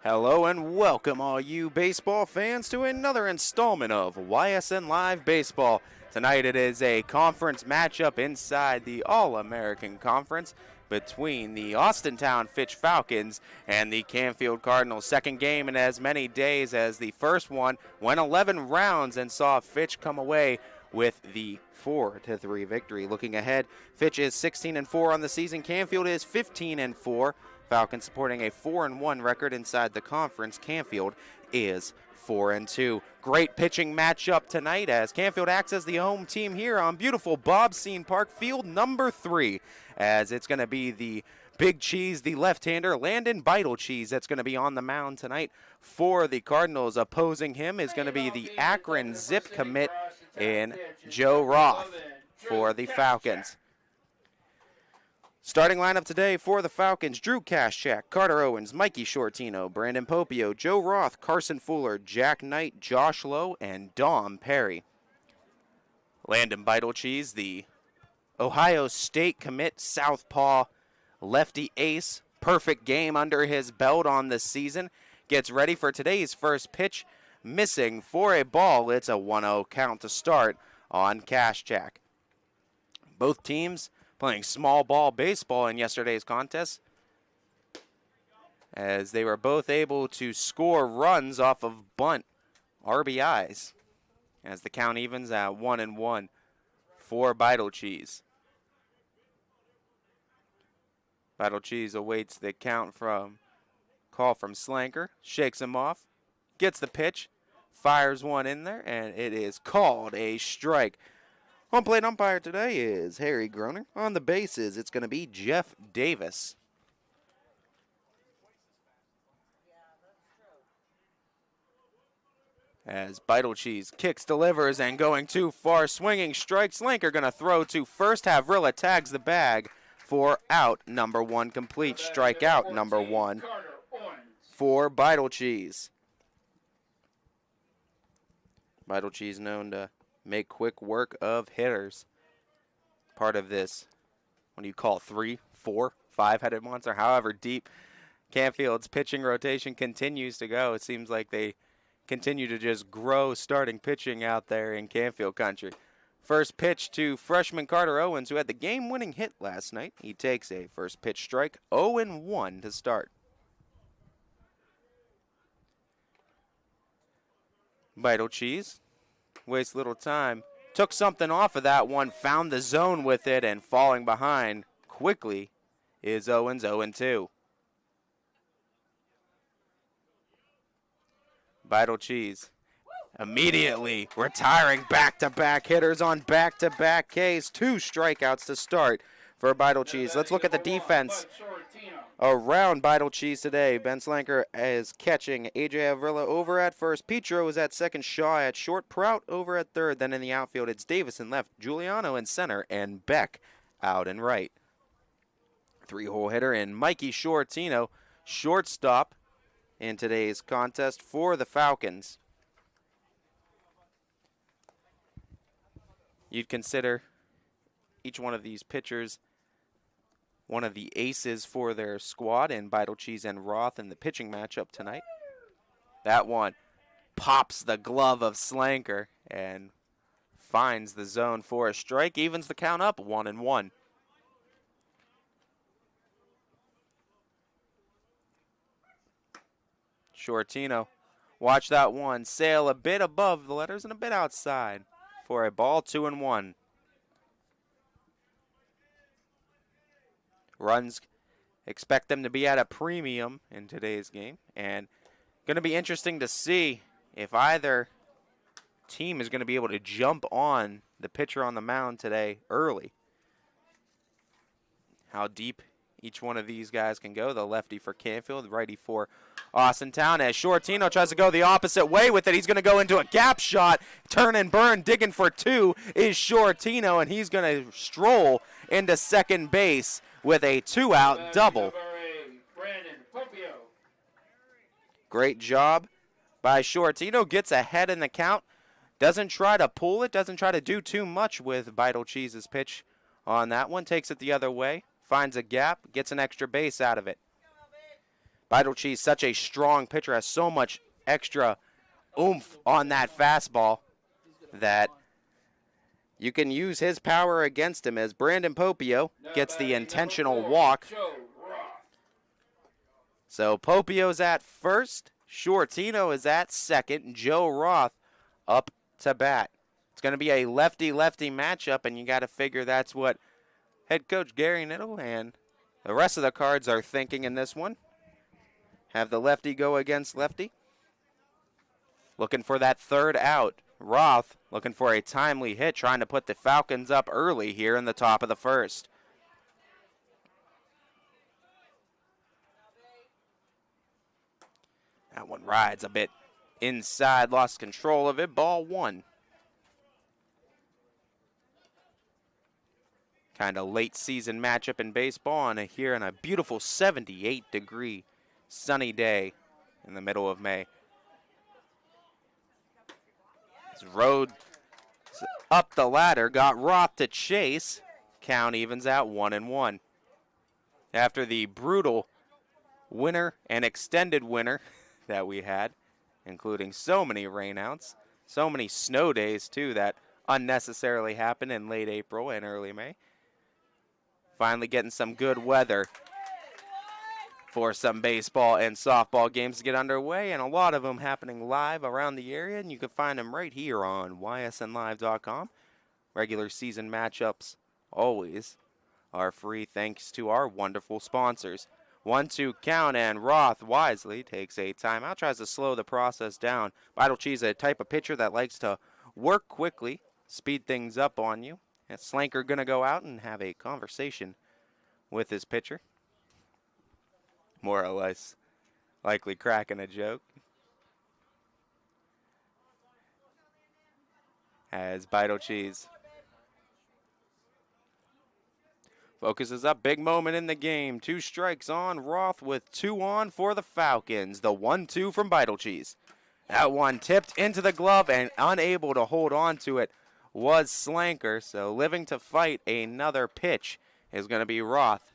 Hello and welcome all you baseball fans to another installment of YSN Live Baseball. Tonight it is a conference matchup inside the All-American Conference between the Austintown Fitch Falcons and the Canfield Cardinals. Second game in as many days as the first one went 11 rounds and saw Fitch come away with the 4-3 victory. Looking ahead, Fitch is 16-4 on the season. Canfield is 15-4. Falcons supporting a 4-1 record inside the conference. Canfield is 4-2. Great pitching matchup tonight as Canfield acts as the home team here on beautiful Bob Scene Park, field number 3, as it's going to be the Big Cheese, the left-hander, Landon Beidle Cheese, that's going to be on the mound tonight for the Cardinals. Opposing him is going to be the Akron Zip commit in Joe Roth for the Falcons. Starting lineup today for the Falcons: Drew Kaschak, Carter Owens, Mikey Shortino, Brandon Popio, Joe Roth, Carson Fuller, Jack Knight, Josh Lowe, and Dom Perry. Landon Beidle Cheese, the Ohio State commit, southpaw, lefty ace, perfect game under his belt on the season, gets ready for today's first pitch, missing for a ball. It's a 1-0 count to start on Kaschak. Both teams playing small ball baseball in yesterday's contest, as they were both able to score runs off of bunt RBIs, as the count evens at 1-1 for Beidle Cheese. Beidle Cheese awaits the call from Slanker, shakes him off, gets the pitch, fires one in there, and it is called a strike. Home plate umpire today is Harry Groner. On the bases, it's going to be Jeff Davis. As Beidle Cheese kicks, delivers, and going too far, swinging strike. Slanker going to throw to first. Havrilla tags the bag for out number 1 complete. Strikeout number 1 for Beidle Cheese. Beidle Cheese known to make quick work of hitters. Part of this, what do you call 3, 4, 5-headed monster, however deep Canfield's pitching rotation continues to go. It seems like they continue to just grow starting pitching out there in Canfield country. First pitch to freshman Carter Owens, who had the game-winning hit last night. He takes a first pitch strike, 0-1 to start. Beidle Cheese waste little time, took something off of that one, found the zone with it, and falling behind quickly is Owens. 0-2. Beidle Cheese immediately retiring back-to-back hitters on back-to-back Ks. 2 strikeouts to start for Beidle Cheese. Let's look at the defense around Beidle Cheese today. Ben Slanker is catching. AJ Avrilla over at first. Petro is at second. Shaw at short. Prout over at third. Then in the outfield, it's Davis in left, Giuliano in center, and Beck out and right. 3-hole hitter in Mikey Shortino, shortstop in today's contest for the Falcons. You'd consider each one of these pitchers one of the aces for their squad in Beidle Cheese and Roth in the pitching matchup tonight. That one pops the glove of Slanker and finds the zone for a strike, evens the count up 1-1. Shortino, watch that one sail a bit above the letters and a bit outside for a ball. 2-1. Runs, expect them to be at a premium in today's game. And going to be interesting to see if either team is going to be able to jump on the pitcher on the mound today early. How deep each one of these guys can go. The lefty for Canfield, the righty for Austintown. As Shortino tries to go the opposite way with it, he's going to go into a gap shot. Turn and burn, digging for 2 is Shortino, and he's going to stroll into second base with a 2-out double. Great job by Shortino. Gets ahead in the count. Doesn't try to pull it. Doesn't try to do too much with Beidle Cheese's pitch on that one. Takes it the other way. Finds a gap. Gets an extra base out of it. Vital Cheese, such a strong pitcher, has so much extra oomph on that fastball that you can use his power against him as Brandon Popio gets the intentional walk. So Popio's at first, Shortino is at second, Joe Roth up to bat. It's going to be a lefty-lefty matchup, and you got to figure that's what head coach Gary Niddle and the rest of the Cards are thinking in this one. Have the lefty go against lefty. Looking for that third out. Roth looking for a timely hit, trying to put the Falcons up early here in the top of the first. That one rides a bit inside, lost control of it. Ball one. Kind of late season matchup in baseball, and here on a beautiful 78-degree sunny day in the middle of May. This road up the ladder, got Roth to chase. Count evens at 1-1. After the brutal winter and extended winter that we had, including so many rainouts, so many snow days too that unnecessarily happened in late April and early May. Finally getting some good weather for some baseball and softball games to get underway, and a lot of them happening live around the area, and you can find them right here on ysnlive.com. Regular season matchups always are free thanks to our wonderful sponsors. 1-2 count, and Roth wisely takes a timeout, tries to slow the process down. Vital Cheese, a type of pitcher that likes to work quickly, speed things up on you. And Slanker going to go out and have a conversation with his pitcher. More or less likely cracking a joke. As Vital Cheese focuses up, big moment in the game. 2 strikes on Roth with 2 on for the Falcons. The 1-2 from Vital Cheese. That one tipped into the glove and unable to hold on to it was Slanker. So living to fight another pitch is going to be Roth.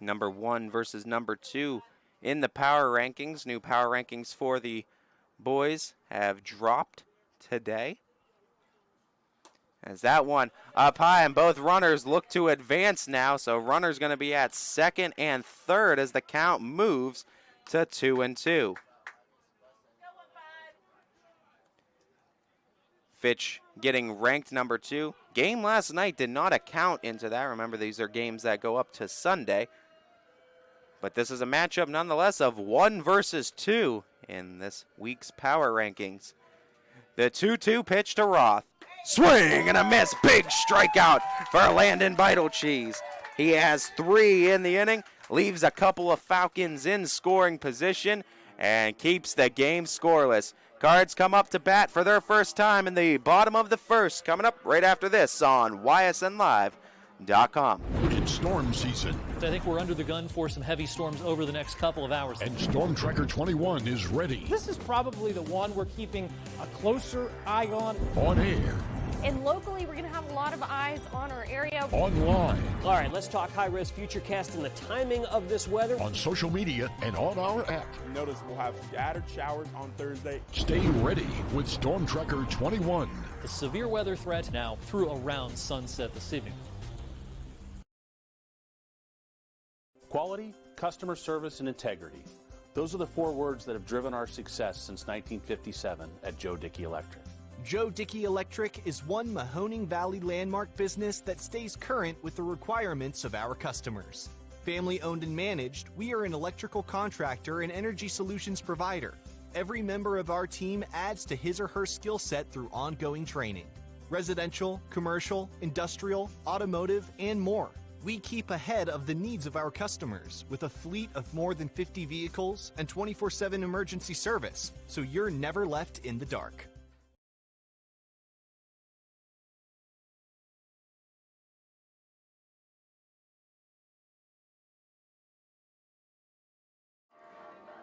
Number 1 versus number 2 in the power rankings. New power rankings for the boys have dropped today. As that one up high, and both runners look to advance now. So runner's going to be at second and third as the count moves to 2-2. Fitch getting ranked number 2. Game last night did not account into that. Remember, these are games that go up to Sunday. But this is a matchup nonetheless of 1 versus 2 in this week's power rankings. The 2-2 pitch to Roth. Swing and a miss. Big strikeout for Landon Vital Cheese. He has 3 in the inning, leaves a couple of Falcons in scoring position, and keeps the game scoreless. Cards come up to bat for their first time in the bottom of the first. Coming up right after this on ysnlive.com. It's storm season. I think we're under the gun for some heavy storms over the next couple of hours. And Storm Tracker 21 is ready. This is probably the one we're keeping a closer eye on. On air. And locally, we're going to have a lot of eyes on our area. Online. All right, let's talk high-risk futurecast and the timing of this weather. On social media and on our app. Notice we'll have scattered showers on Thursday. Stay ready with Storm Tracker 21. The severe weather threat now through around sunset this evening. Quality, customer service, and integrity. Those are the 4 words that have driven our success since 1957 at Joe Dickey Electric. Joe Dickey Electric is one Mahoning Valley landmark business that stays current with the requirements of our customers. Family owned and managed, we are an electrical contractor and energy solutions provider. Every member of our team adds to his or her skill set through ongoing training. Residential, commercial, industrial, automotive, and more. We keep ahead of the needs of our customers with a fleet of more than 50 vehicles and 24/7 emergency service, so you're never left in the dark.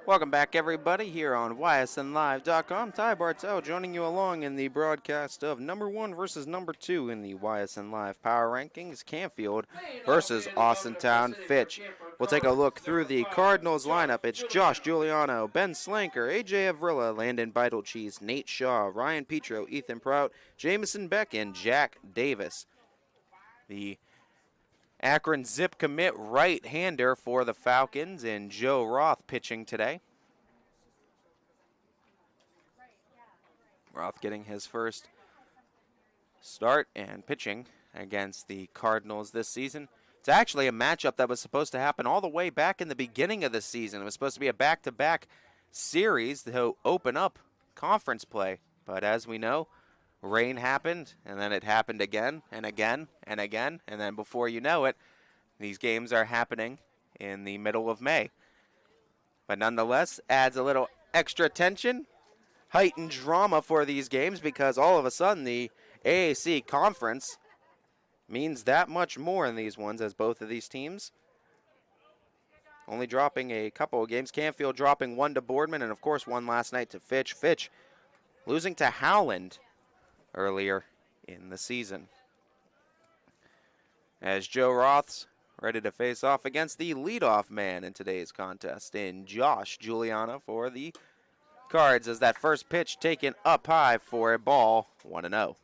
Welcome back, everybody, here on YSNLive.com. Ty Bartel joining you along in the broadcast of number 1 versus number 2 in the YSN Live Power Rankings, Canfield versus Austintown Fitch. We'll take a look through the Cardinals lineup. It's Josh Giuliano, Ben Slanker, AJ Avrilla, Landon Beitelcheese, Nate Shaw, Ryan Petro, Ethan Prout, Jamison Beck, and Jack Davis. The Akron Zip commit right-hander for the Falcons, and Joe Roth pitching today. Roth getting his first start and pitching against the Cardinals this season. It's actually a matchup that was supposed to happen all the way back in the beginning of the season. It was supposed to be a back-to-back series to open up conference play. But as we know, rain happened, and then it happened again and again and again, and then before you know it, these games are happening in the middle of May. But nonetheless, adds a little extra tension, heightened drama for these games, because all of a sudden the AAC conference means that much more in these ones, as both of these teams only dropping a couple of games. Canfield dropping 1 to Boardman, and of course one last night to Fitch. Fitch losing to Howland earlier in the season. As Joe Roth's ready to face off against the leadoff man in today's contest in Josh Giuliano for the Cards, as that first pitch taken up high for a ball, 1-0.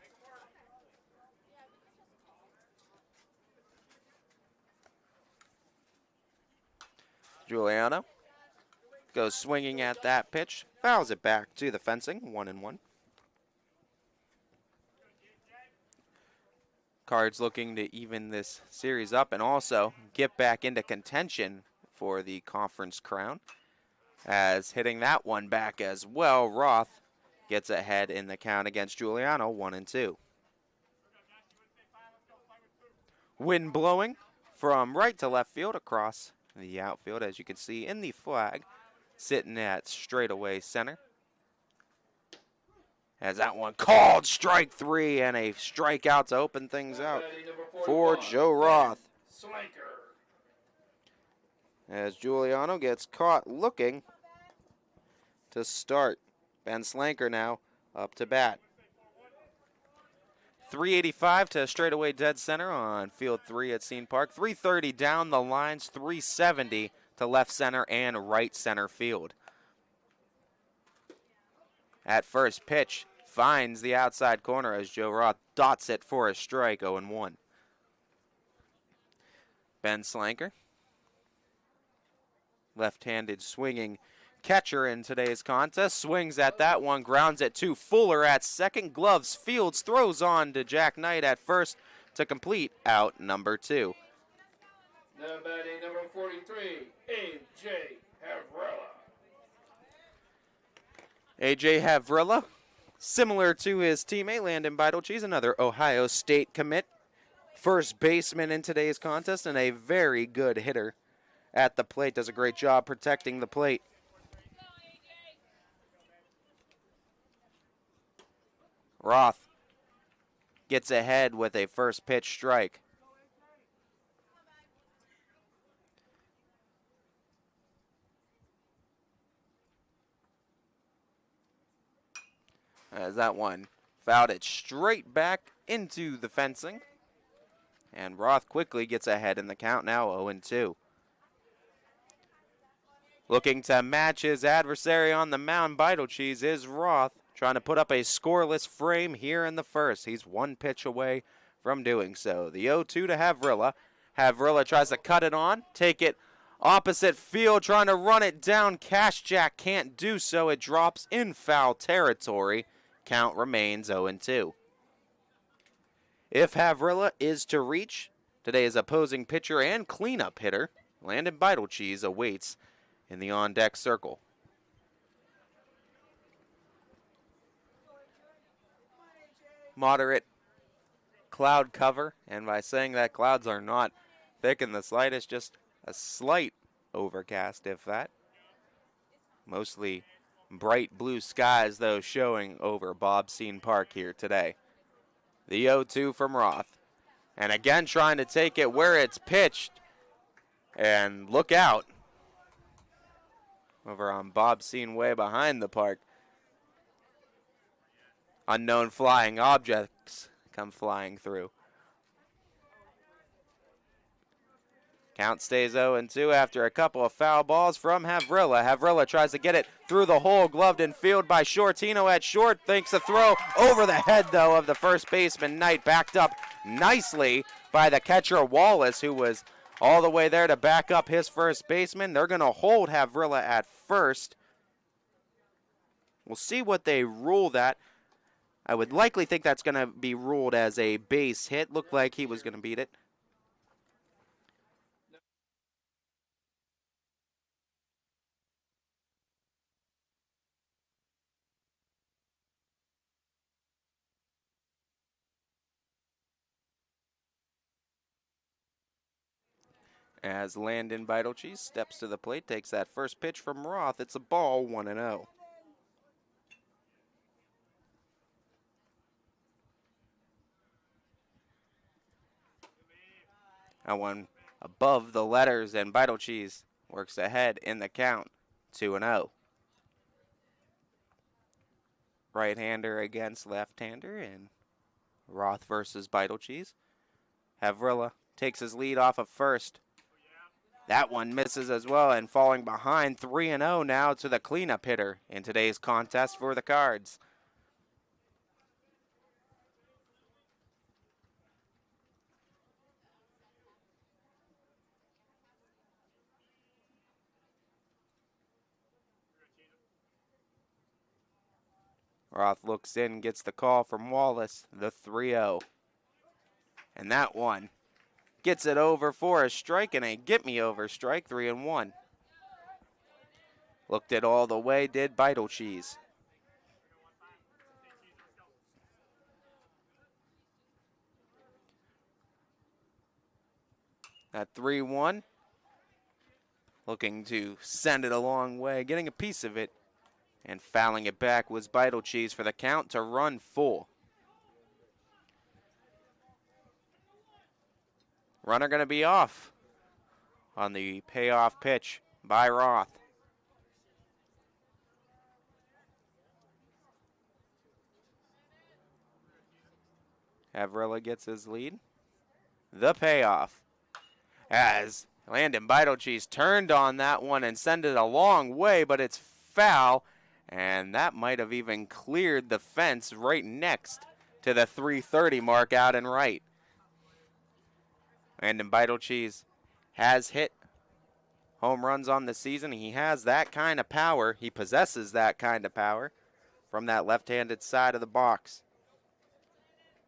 Giuliano goes swinging at that pitch, fouls it back to the fencing, 1-1. Cards looking to even this series up and also get back into contention for the conference crown, as hitting that one back as well, Roth gets ahead in the count against Giuliano, 1-2. Wind blowing from right to left field across the outfield, as you can see in the flag, sitting at straightaway center. As that one called strike 3, and a strikeout to open things out for Joe Roth. As Giuliano gets caught looking to start. Ben Slanker now up to bat. 385 to straightaway dead center on field 3 at Scene Park. 330 down the lines, 370 to left center and right center field. At first pitch, finds the outside corner as Joe Roth dots it for a strike, 0-1. Ben Slanker, left-handed swinging catcher in today's contest, swings at that one, grounds it to Fuller at second. Gloves Fields, throws on to Jack Knight at first to complete out number 2. Now batting number 43, A.J. Havrilla. A.J. Havrilla, similar to his teammate Landon Beitelcheese, another Ohio State commit. First baseman in today's contest and a very good hitter at the plate. Does a great job protecting the plate. Roth gets ahead with a first pitch strike. As that one fouled it straight back into the fencing. And Roth quickly gets ahead in the count, now 0-2. Looking to match his adversary on the mound, Beitelcheese, is Roth, trying to put up a scoreless frame here in the first. He's one pitch away from doing so. The 0-2 to Havrilla. Havrilla tries to cut it on, take it opposite field, trying to run it down. Cash Jack can't do so. It drops in foul territory. Count remains 0-2. If Havrilla is to reach, today's opposing pitcher and cleanup hitter, Landon Beitelcheese, awaits in the on-deck circle. Moderate cloud cover, and by saying that, clouds are not thick in the slightest, just a slight overcast, if that. Mostly bright blue skies, though, showing over Bobsine Park here today. The 0-2 from Roth. And again, trying to take it where it's pitched. And look out. over on Bobseen Way behind the park. Unknown flying objects come flying through. Count stays 0-2 after a couple of foul balls from Havrilla. Havrilla tries to get it through the hole, gloved in field by Shortino at short. Thinks a throw over the head, though, of the first baseman, Knight. Backed up nicely by the catcher, Wallace, who was all the way there to back up his first baseman. They're going to hold Havrilla at first. We'll see what they rule that. I would likely think that's going to be ruled as a base hit. Looked like he was going to beat it. As Landon Beitelcheese steps to the plate, takes that first pitch from Roth. It's a ball, 1-0. That one above the letters, and Beitelcheese works ahead in the count, 2-0. Right-hander against left-hander, and Roth versus Beitelcheese. Havrilla takes his lead off of first. That one misses as well, and falling behind, 3-0 now to the cleanup hitter in today's contest for the Cards. Roth looks in, gets the call from Wallace, the 3-0. And that one gets it over for a strike, and a get-me-over strike, 3-1. Looked it all the way, did Beitelcheese. That 3-1, looking to send it a long way, getting a piece of it, and fouling it back was Beitelcheese for the count to run full. Runner going to be off on the payoff pitch by Roth. Havrilla gets his lead. The payoff as Landon Beitelcheese turned on that one and sent it a long way, but it's foul, and that might have even cleared the fence right next to the 330 mark out and right. Landon Beitelcheese has hit home runs on the season. He has that kind of power. He possesses that kind of power from that left-handed side of the box.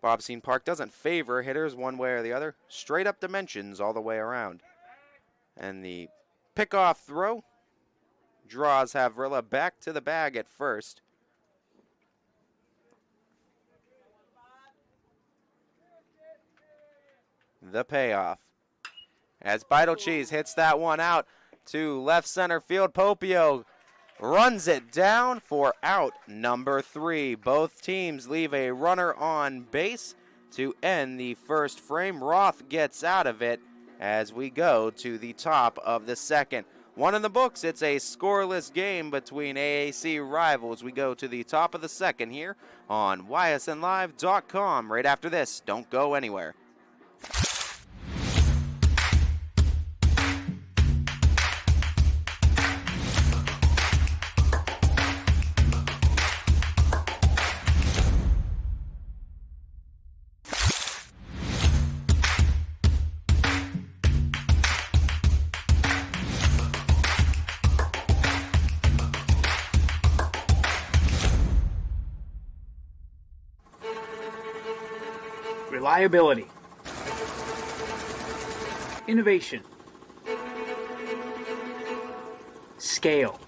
Bobseen Park doesn't favor hitters one way or the other. Straight up dimensions all the way around. And the pickoff throw draws Havrilla back to the bag at first. The payoff. As Beitelcheese hits that one out to left center field, Popio runs it down for out number 3. Both teams leave a runner on base to end the first frame. Roth gets out of it as we go to the top of the second. One in the books. It's a scoreless game between AAC rivals. We go to the top of the second here on ysnlive.com. Right after this, don't go anywhere. Reliability, innovation, scale.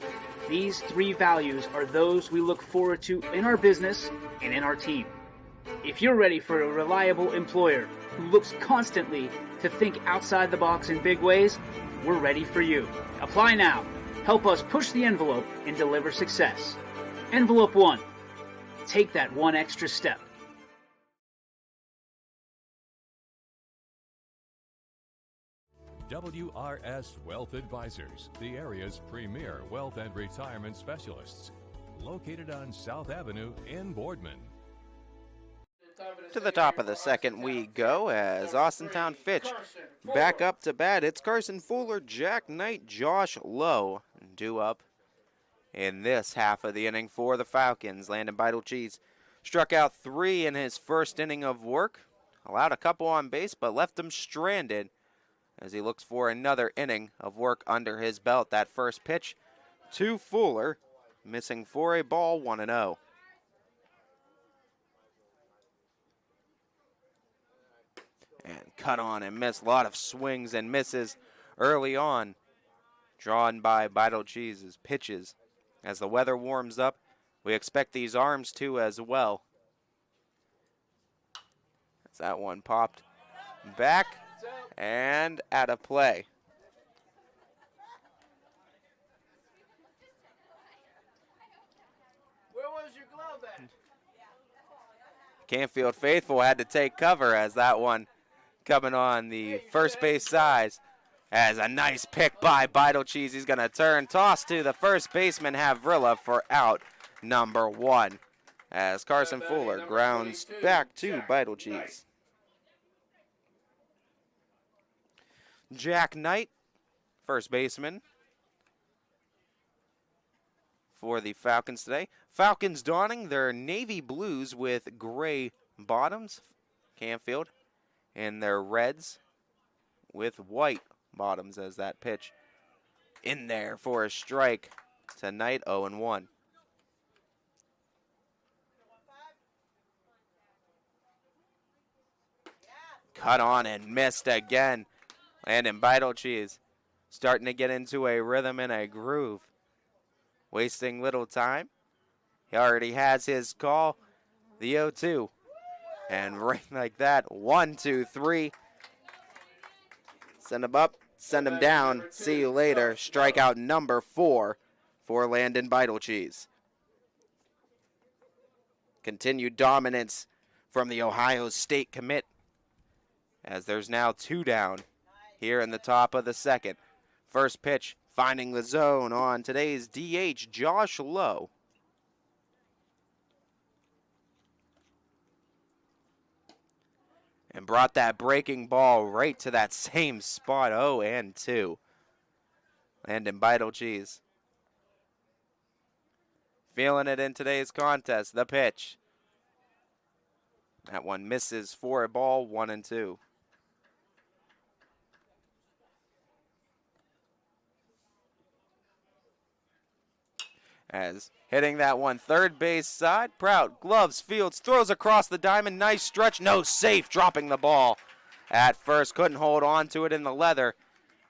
These 3 values are those we look forward to in our business and in our team. If you're ready for a reliable employer who looks constantly to think outside the box in big ways, we're ready for you. Apply now. Help us push the envelope and deliver success. Envelope 1. Take that one extra step. WRS Wealth Advisors, the area's premier wealth and retirement specialists. Located on South Avenue in Boardman. To the top of the second we go as Austintown Fitch back up to bat. It's Carson Fuller, Jack Knight, Josh Lowe due up in this half of the inning for the Falcons. Landon Beitelcheese struck out 3 in his first inning of work. Allowed a couple on base, but left him stranded as he looks for another inning of work under his belt. That first pitch to Fuller, missing for a ball, 1-0. And cut on and miss. A lot of swings and misses early on, drawn by Beitelcheese's pitches. As the weather warms up, we expect these arms to as well. As that one popped back and out of play. Where was your glove at? Canfield faithful had to take cover as that one coming on the first base side. As a nice pick by Beitelcheese. He's going to turn, toss to the first baseman, Havrilla, for out number 1. As Carson Fuller grounds back to Beitelcheese. Jack Knight, first baseman for the Falcons today. Falcons donning their navy blues with gray bottoms, Canfield, and their reds with white bottoms as that pitch in there for a strike tonight, 0-1. Cut on and missed again. Landon Beitelcheese starting to get into a rhythm and a groove. Wasting little time. He already has his call, the 0-2. And right like that, 1, 2, 3. Send him up, send him down. See you later. Strikeout number 4 for Landon Beitelcheese. Continued dominance from the Ohio State commit, as there's now 2 down here in the top of the second. First pitch finding the zone on today's DH, Josh Lowe. And brought that breaking ball right to that same spot, 0-2. Landon Beitelcheese feeling it in today's contest. The pitch. That one misses for a ball, 1-2. As hitting that one third base side, Prout, gloves, fields, throws across the diamond, nice stretch, no, safe, dropping the ball at first, couldn't hold on to it in the leather,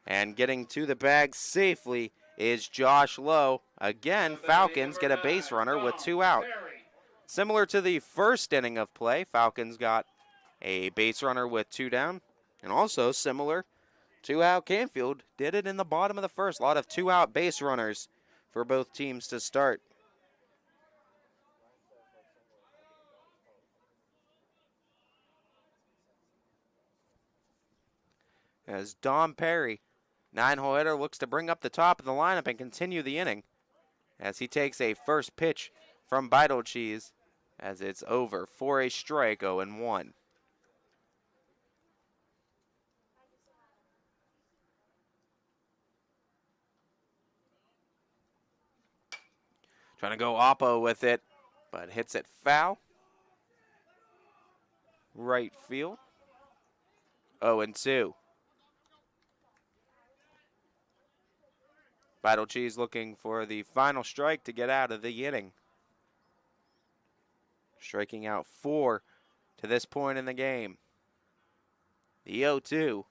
and getting to the bag safely is Josh Lowe. Again, Falcons get a base runner with 2 out. Similar to the first inning of play, Falcons got a base runner with 2 down, and also similar to how Canfield did it in the bottom of the first. A lot of 2-out base runners for both teams to start. As Dom Perry, 9-hole hitter, looks to bring up the top of the lineup and continue the inning as he takes a first pitch from Beitelcheese as it's over for a strike, 0-1. Trying to go oppo with it, but hits it foul. Right field. 0-2. Beitelcheese looking for the final strike to get out of the inning. Striking out 4 to this point in the game. The 0-2.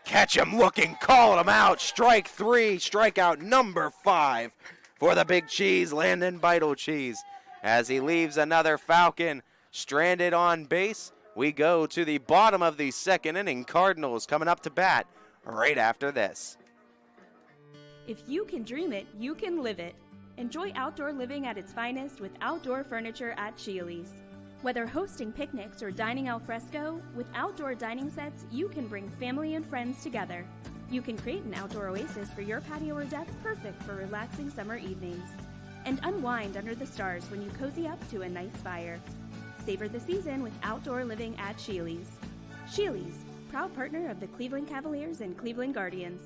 Catch him looking, called him out. Strike 3, strikeout number 5 for the big cheese, Landon Beitelcheese. As he leaves another Falcon stranded on base, we go to the bottom of the second inning. Cardinals coming up to bat right after this. If you can dream it, you can live it. Enjoy outdoor living at its finest with outdoor furniture at Shealy's. Whether hosting picnics or dining al fresco, with outdoor dining sets, you can bring family and friends together. You can create an outdoor oasis for your patio or deck, perfect for relaxing summer evenings. And unwind under the stars when you cozy up to a nice fire. Savor the season with outdoor living at Sheely's. Sheely's, proud partner of the Cleveland Cavaliers and Cleveland Guardians.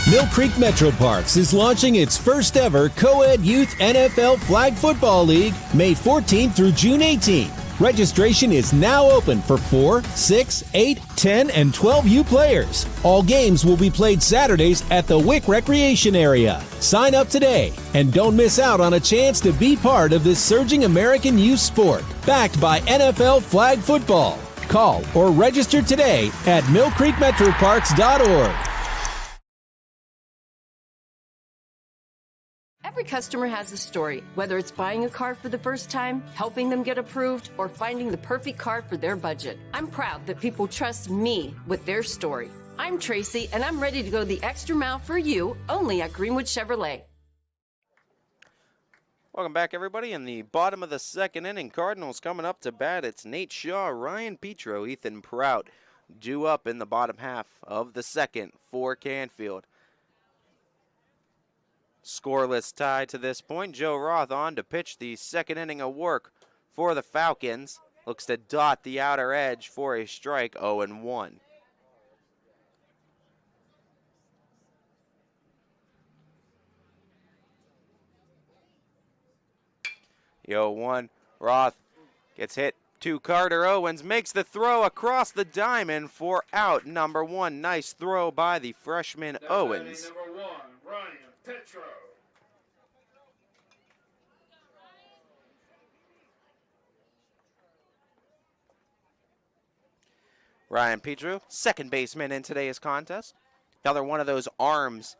Mill Creek Metro Parks is launching its first ever co-ed youth NFL Flag Football League May 14th through June 18th. Registration is now open for 4, 6, 8, 10, and 12U players. All games will be played Saturdays at the Wick Recreation Area. Sign up today and don't miss out on a chance to be part of this surging American youth sport, backed by NFL Flag Football. Call or register today at millcreekmetroparks.org. Every customer has a story, whether it's buying a car for the first time, helping them get approved, or finding the perfect car for their budget. I'm proud that people trust me with their story. I'm Tracy, and I'm ready to go the extra mile for you, only at Greenwood Chevrolet. Welcome back, everybody. In the bottom of the second inning, Cardinals coming up to bat. It's Nate Shaw, Ryan Petro, Ethan Prout due up in the bottom half of the second for Canfield. Scoreless tie to this point. Joe Roth on to pitch the second inning of work for the Falcons. Looks to dot the outer edge for a strike, 0-1. The 0-1. Roth gets hit to Carter Owens. Makes the throw across the diamond for out number 1. Nice throw by the freshman Owens. Number 1, Ryan Petro. Ryan Petro, second baseman in today's contest. Another one of those arms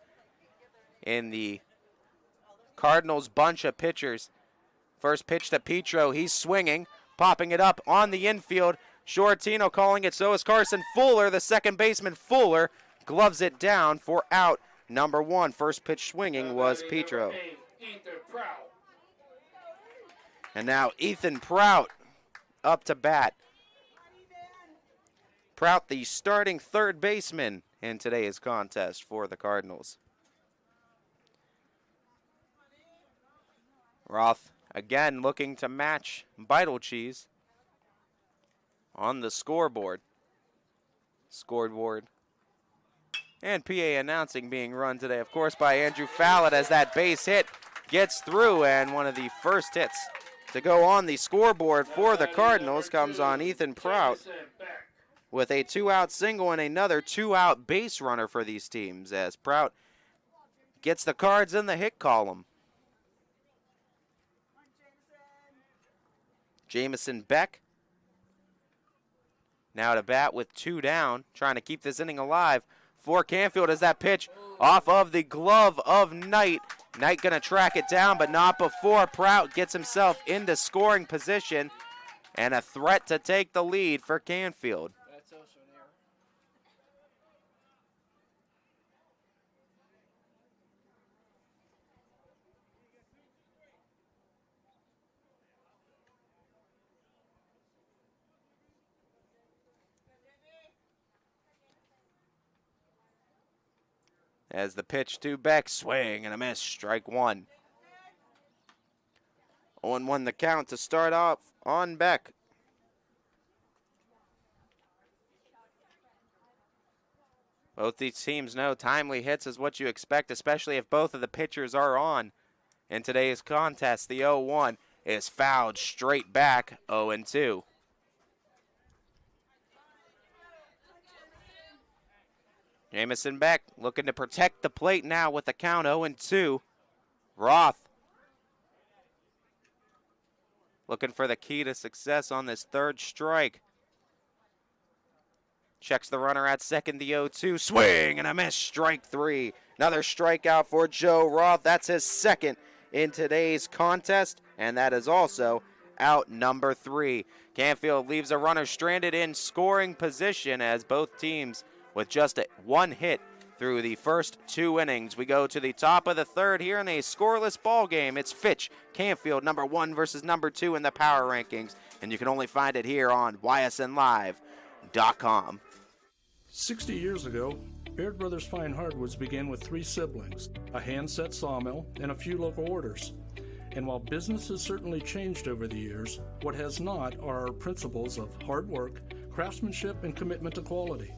in the Cardinals bunch of pitchers. First pitch to Petro, he's swinging, popping it up on the infield. Shortino calling it, so is Carson Fuller. The second baseman, Fuller, gloves it down for out number 1. First pitch swinging was Petro. And now Ethan Prout up to bat. Prout, the starting third baseman in today's contest for the Cardinals. Roth again looking to match Vital Cheese on the scoreboard. And PA announcing being run today, of course, by Andrew Fallett as that base hit gets through, and one of the first hits to go on the scoreboard for the Cardinals comes on Ethan Prout with a 2-out single and another 2-out base runner for these teams as Prout gets the Cards in the hit column. Jamison Beck now to bat with 2 down, trying to keep this inning alive for Canfield as that pitch off of the glove of Knight. Knight going to track it down, but not before Prout gets himself into scoring position and a threat to take the lead for Canfield. That's also an error. As the pitch to Beck, swing and a miss, strike 1. 0-1 the count to start off on Beck. Both these teams know timely hits is what you expect, especially if both of the pitchers are on. In today's contest, the 0-1 is fouled straight back, 0-2. Jamison Beck looking to protect the plate now with the count 0-2. Roth looking for the key to success on this third strike. Checks the runner at second, the 0-2. Swing and a miss, strike 3. Another strikeout for Joe Roth. That's his second in today's contest, and that is also out number 3. Canfield leaves a runner stranded in scoring position as both teams with just 1 hit through the first 2 innings. We go to the top of the third here in a scoreless ball game. It's Fitch, Canfield, number 1 versus number 2 in the power rankings. And you can only find it here on ysnlive.com. 60 years ago, Baird Brothers Fine Hardwoods began with 3 siblings, a hand-set sawmill, and a few local orders. And while business has certainly changed over the years, what has not are our principles of hard work, craftsmanship, and commitment to quality.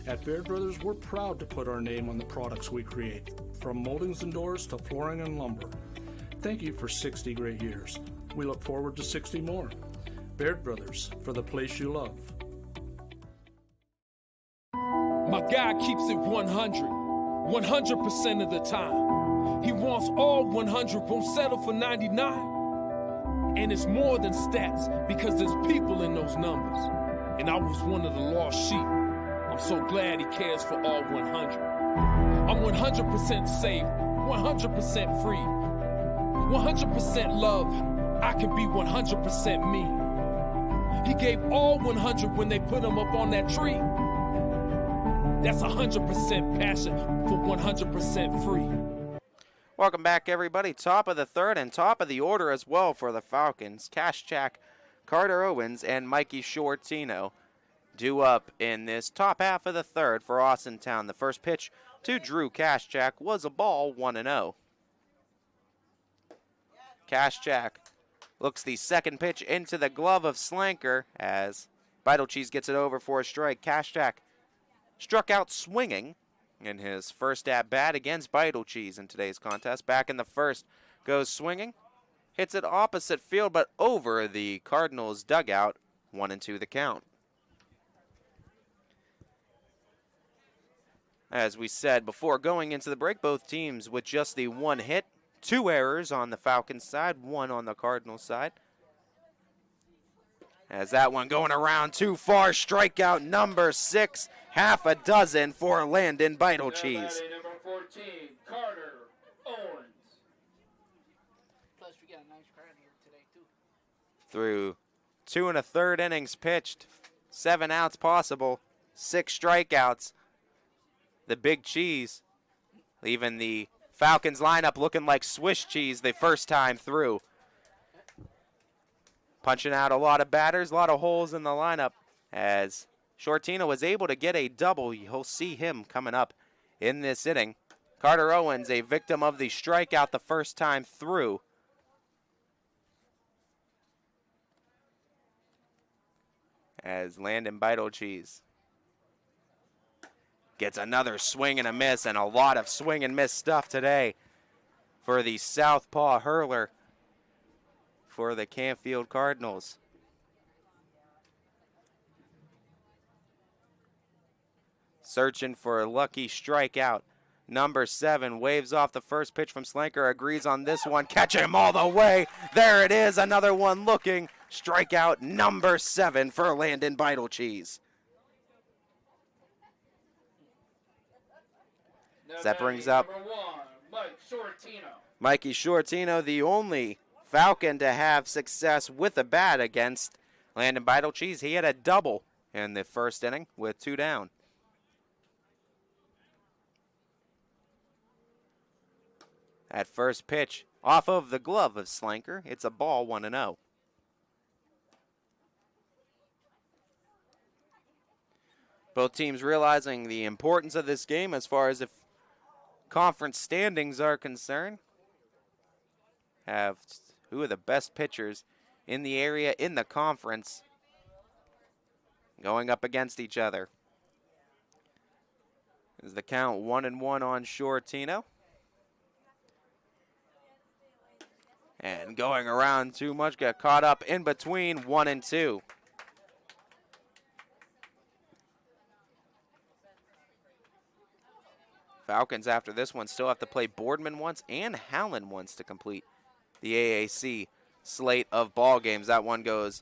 At Baird Brothers, we're proud to put our name on the products we create, from moldings and doors to flooring and lumber. Thank you for 60 great years. We look forward to 60 more. Baird Brothers, for the place you love. My guy keeps it 100% of the time. He wants all 100, won't settle for 99. And it's more than stats, because there's people in those numbers. And I was one of the lost sheep. I'm so glad he cares for all 100. I'm 100% safe, 100% free, 100% love. I can be 100% me. He gave all 100 when they put him up on that tree. That's 100% passion for 100% free. Welcome back, everybody. Top of the third and top of the order as well for the Falcons. Kashchak, Carter Owens, and Mikey Shortino due up in this top half of the third for Austintown. The first pitch to Drew Kashchak was a ball, 1-0. Kashchak looks the second pitch into the glove of Slanker as Vital Cheese gets it over for a strike. Kashchak struck out swinging in his first at-bat against Vital Cheese in today's contest. Back in the first, goes swinging, hits it opposite field, but over the Cardinals' dugout, 1-2 the count. As we said before going into the break, both teams with just the 1 hit, 2 errors on the Falcons side, 1 on the Cardinals side. As that one going around too far, strikeout number 6, half a dozen for Landon Vital Cheese. Number 14, Carter Owens. Plus, we got a nice crowd here today, too. Through 2 1/3 innings pitched, 7 outs possible, 6 strikeouts. The Big Cheese leaving the Falcons lineup looking like Swiss cheese the first time through. Punching out a lot of batters, a lot of holes in the lineup. As Shortino was able to get a double, you'll see him coming up in this inning. Carter Owens, a victim of the strikeout the first time through. As Landon Vital Cheese gets another swing and a miss, and a lot of swing and miss stuff today for the southpaw hurler for the Canfield Cardinals. Searching for a lucky strikeout. Number 7 waves off the first pitch from Slanker, agrees on this one, catching him all the way. There it is, another one looking. Strikeout number 7 for Landon Vital Cheese. That brings up Number 1, Mike Shortino. Mikey Shortino, the only Falcon to have success with a bat against Landon Vital Cheese. He had a double in the first inning with 2 down. At first pitch, off of the glove of Slanker, it's a ball, 1-0. Both teams realizing the importance of this game as far as if conference standings are concerned. Have who are the best pitchers in the area in the conference going up against each other. Is the count 1-1 on Shortino. And going around too much, got caught up in between 1-2. Falcons after this one still have to play Boardman once and Howland once to complete the AAC slate of ball games. That one goes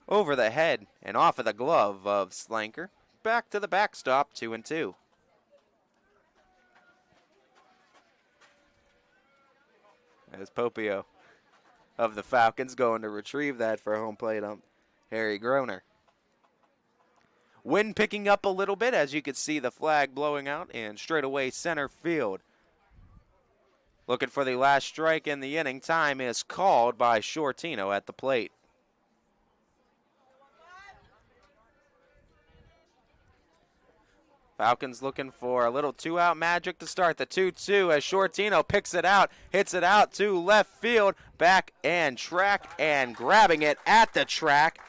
over the head and off of the glove of Slanker. Back to the backstop, 2-2. As Popio of the Falcons going to retrieve that for home plate ump Harry Groner. Wind picking up a little bit, as you can see the flag blowing out, and straight away center field. Looking for the last strike in the inning. Time is called by Shortino at the plate. Falcons looking for a little two-out magic to start the 2-2 as Shortino picks it out, hits it out to left field, back and track, and grabbing it at the track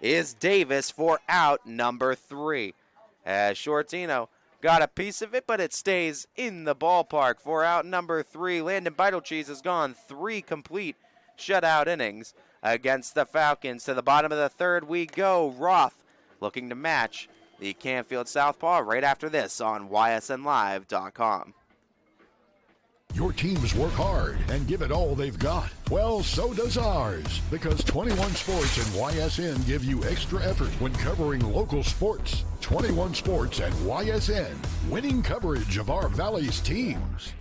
is Davis for out number 3. As Shortino got a piece of it, but it stays in the ballpark for out number 3. Landon Beitelcheese has gone 3 complete shutout innings against the Falcons. To the bottom of the 3rd we go. Roth looking to match the Canfield Southpaw right after this on ysnlive.com. Your teams work hard and give it all they've got. Well, so does ours, because 21 Sports and YSN give you extra effort when covering local sports. 21 Sports and YSN, winning coverage of our Valley's teams.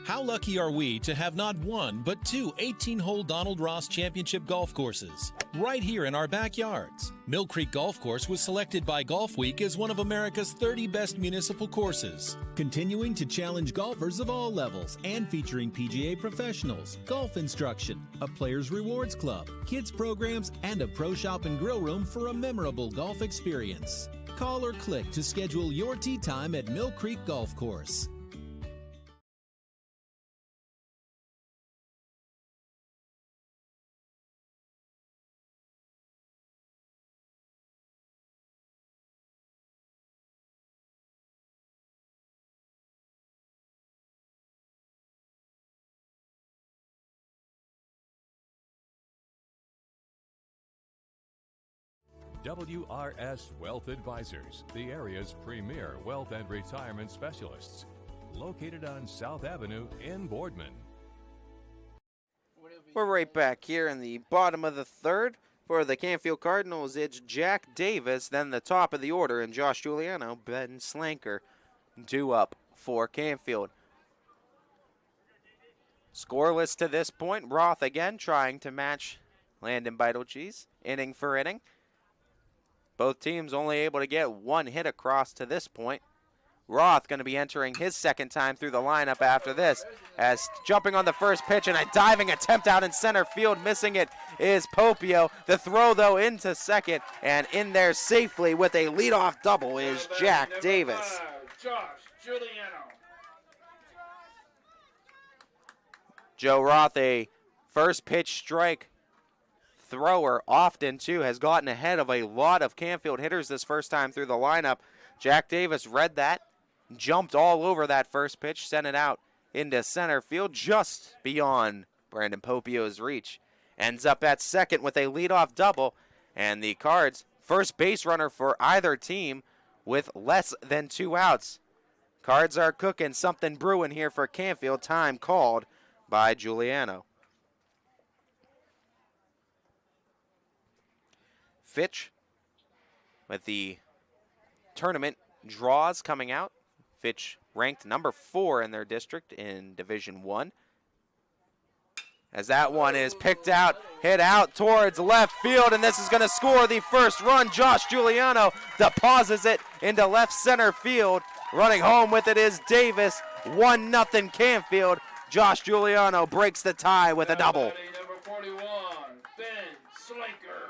How lucky are we to have not one, but 2 18-hole Donald Ross Championship golf courses right here in our backyards. Mill Creek Golf Course was selected by Golf Week as one of America's 30 best municipal courses, continuing to challenge golfers of all levels and featuring PGA professionals, golf instruction, a players rewards club, kids programs, and a pro shop and grill room for a memorable golf experience. Call or click to schedule your tee time at Mill Creek Golf Course. WRS Wealth Advisors, the area's premier wealth and retirement specialists. Located on South Avenue in Boardman. We're right back here in the bottom of the 3rd. For the Canfield Cardinals, it's Jack Davis, then the top of the order, and Josh Giuliano, Ben Slanker, due up for Canfield. Scoreless to this point. Roth again trying to match Landon Beitelcheese, inning for inning. Both teams only able to get 1 hit across to this point. Roth going to be entering his 2nd time through the lineup after this, as jumping on the first pitch and a diving attempt out in center field. Missing it is Popio. The throw, though, into 2nd, and in there safely with a leadoff double is Jack Davis. Josh Giuliano. Joe Roth, a first pitch strike thrower, often too, has gotten ahead of a lot of Canfield hitters this first time through the lineup. Jack Davis read that, jumped all over that first pitch, sent it out into center field just beyond Brandon Popio's reach. Ends up at 2nd with a leadoff double, and the Cards first base runner for either team with less than 2 outs. Cards are cooking, something brewing here for Canfield. Time called by Giuliano. Fitch with the tournament draws coming out. Fitch ranked number 4 in their district in Division I. As that one is picked out, hit out towards left field, and this is going to score the first run. Josh Giuliano deposits it into left center field. Running home with it is Davis. 1-0 Canfield. Josh Giuliano breaks the tie with a double. Number 41, Ben Slanker.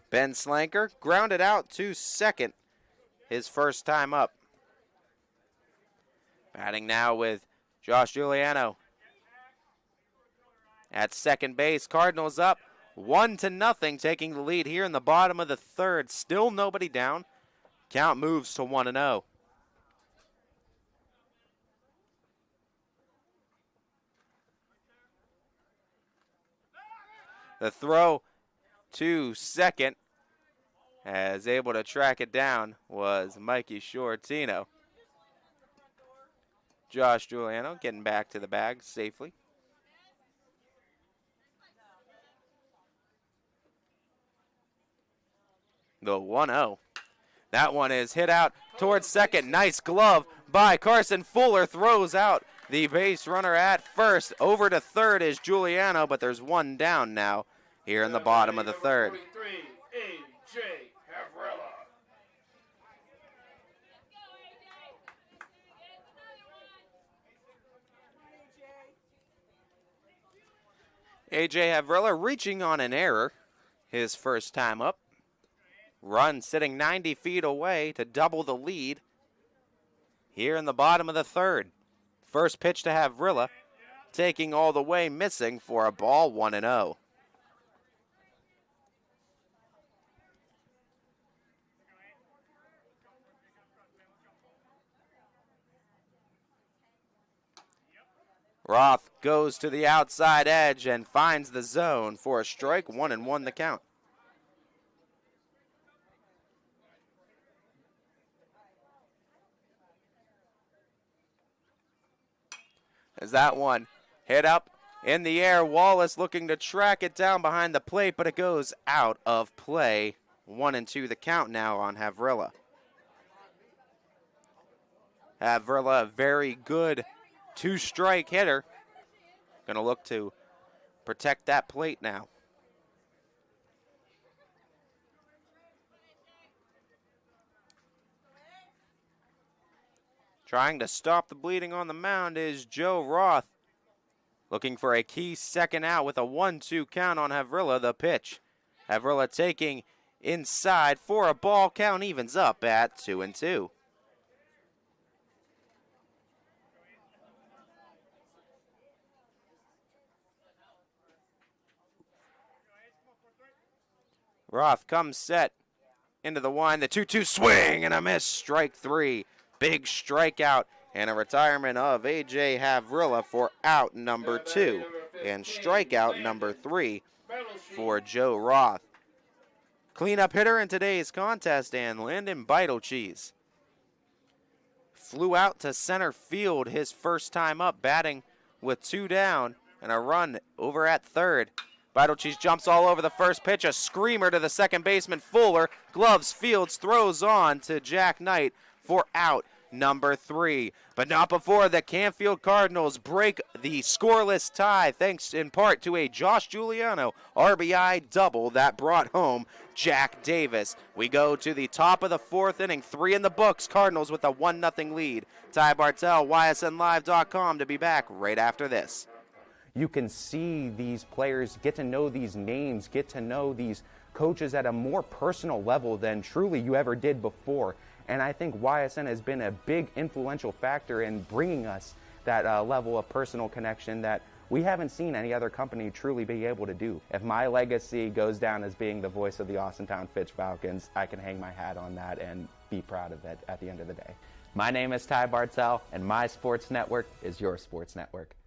Ben Slanker grounded out to 2nd, his first time up. Batting now with Josh Giuliano at 2nd base. Cardinals up 1-0, taking the lead here in the bottom of the 3rd. Still nobody down. Count moves to 1-0. The throw to 2nd, as able to track it down, was Mikey Shortino. Josh Giuliano getting back to the bag safely. The 1-0. That one is hit out towards second. Nice glove by Carson Fuller. Throws out the base runner at first. Over to third is Giuliano, but there's one down now here in the bottom of the third. A.J. Havrilla. A.J. Havrilla reaching on an error his first time up. Run sitting 90 feet away to double the lead here in the bottom of the third. First pitch to Havrilla, taking all the way, missing for a ball, 1-0. Roth goes to the outside edge and finds the zone for a strike. 1-1 the count. As that one hit up in the air, Wallace looking to track it down behind the plate, but it goes out of play. 1-2 the count now on Havrilla. Havrilla, a very good two-strike hitter. Gonna look to protect that plate now. Trying to stop the bleeding on the mound is Joe Roth. Looking for a key second out with a 1-2 count on Havrilla. The pitch. Havrilla taking inside for a ball. Count evens up at 2-2. Roth comes set into the one. The 2-2 swing and a miss. Strike three. Big strikeout and a retirement of A.J. Havrilla for out number 2 and strikeout number 3 for Joe Roth. Cleanup hitter in today's contest, and Landon Beitelcheese flew out to center field his first time up, batting with 2 down and a run over at third. Beitelcheese jumps all over the first pitch, a screamer to the second baseman Fuller. Gloves, fields, throws on to Jack Knight for out number 3. But not before the Canfield Cardinals break the scoreless tie, thanks in part to a Josh Giuliano RBI double that brought home Jack Davis. We go to the top of the 4th inning, 3 in the books, Cardinals with a 1-0 lead. Ty Bartell, YSNLive.com, to be back right after this. You can see these players, get to know these names, get to know these coaches at a more personal level than truly you ever did before. And I think YSN has been a big influential factor in bringing us that level of personal connection that we haven't seen any other company truly be able to do. If my legacy goes down as being the voice of the Austintown Fitch Falcons, I can hang my hat on that and be proud of it at the end of the day. My name is Ty Bartell, and my sports network is your sports network.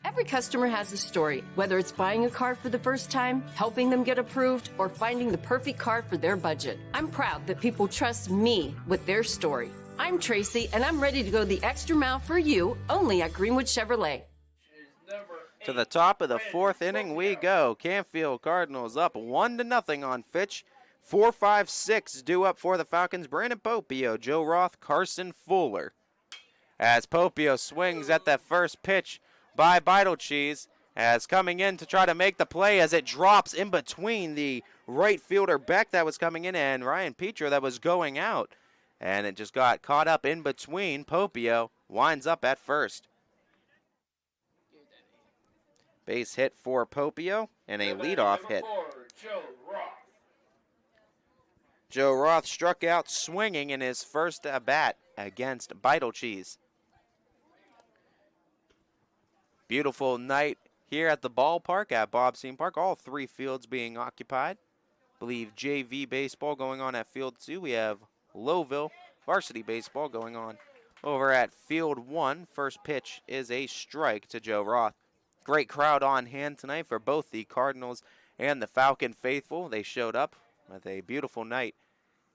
Every customer has a story, whether it's buying a car for the first time, helping them get approved, or finding the perfect car for their budget. I'm proud that people trust me with their story. I'm Tracy, and I'm ready to go the extra mile for you, only at Greenwood Chevrolet. To the top of the 4th inning we go. Canfield Cardinals up 1-0 on Fitch. 4, 5, 6 due up for the Falcons. Brandon Popio, Joe Roth, Carson Fuller. As Popio swings at that first pitch by Beitelcheese, as coming in to try to make the play as it drops in between the right fielder Beck that was coming in and Ryan Petro that was going out. And it just got caught up in between. Popio winds up at first. Base hit for Popio and a leadoff hit. Joe Roth struck out swinging in his first at-bat against Beitelcheese. Beautiful night here at the ballpark at Bobstein Park. All 3 fields being occupied. I believe JV baseball going on at Field 2. We have Lowville varsity baseball going on over at Field 1. First pitch is a strike to Joe Roth. Great crowd on hand tonight for both the Cardinals and the Falcon faithful. They showed up with a beautiful night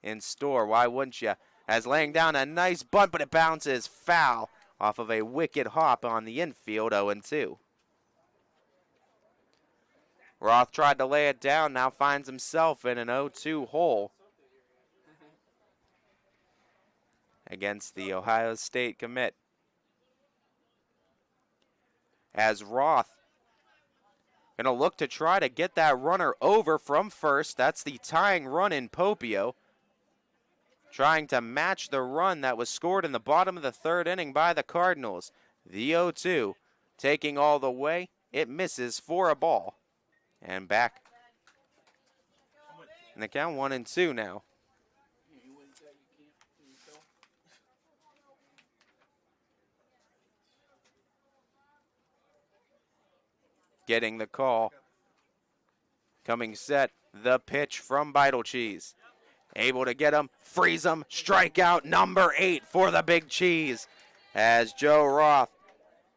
in store. Why wouldn't you? As laying down a nice bunt, but it bounces foul off of a wicked hop on the infield, 0-2. Roth tried to lay it down, now finds himself in an 0-2 hole against the Ohio State commit. As Roth going to look to try to get that runner over from first. That's the tying run in Popio. Trying to match the run that was scored in the bottom of the third inning by the Cardinals. The 0-2 taking all the way. It misses for a ball. And back in the count, 1-2 now. Getting the call. Coming set, the pitch from Vital Cheese. Able to get him, freeze him, strikeout number 8 for the Big Cheese. As Joe Roth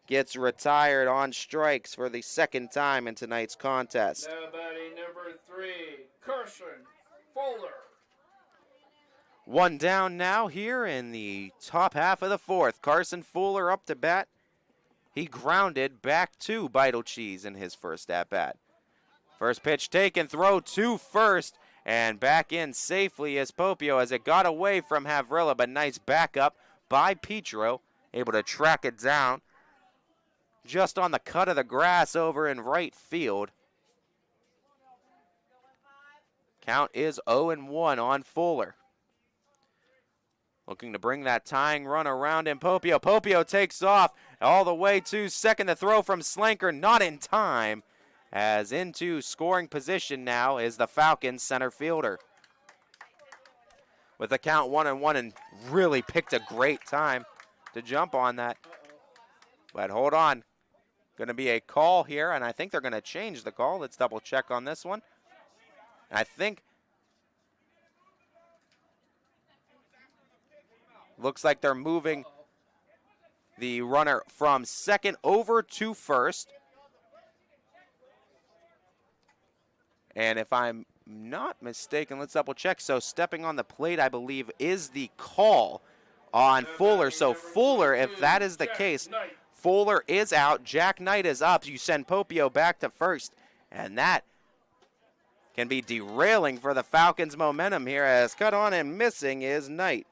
gets retired on strikes for the second time in tonight's contest. Now batting number 3, Carson Fuller. One down now here in the top half of the fourth. Carson Fuller up to bat. He grounded back to Vital Cheese in his first at-bat. First pitch taken, throw to first, and back in safely is Popio as it got away from Havrilla, but nice backup by Petro, able to track it down just on the cut of the grass over in right field. Count is 0-1 on Fuller. Looking to bring that tying run around in Popio. Popio takes off all the way to second. The throw from Slanker not in time, as into scoring position now is the Falcons center fielder. With the count 1-1 and really picked a great time to jump on that. But hold on. Going to be a call here, and I think they're going to change the call. Let's double check on this one. I think looks like they're moving the runner from second over to first. And if I'm not mistaken, let's double check. So stepping on the plate, I believe, is the call on Fuller. So Fuller, if that is the case, Fuller is out. Jack Knight is up. You send Popio back to first. And that can be derailing for the Falcons' momentum here, as cut on and missing is Knight.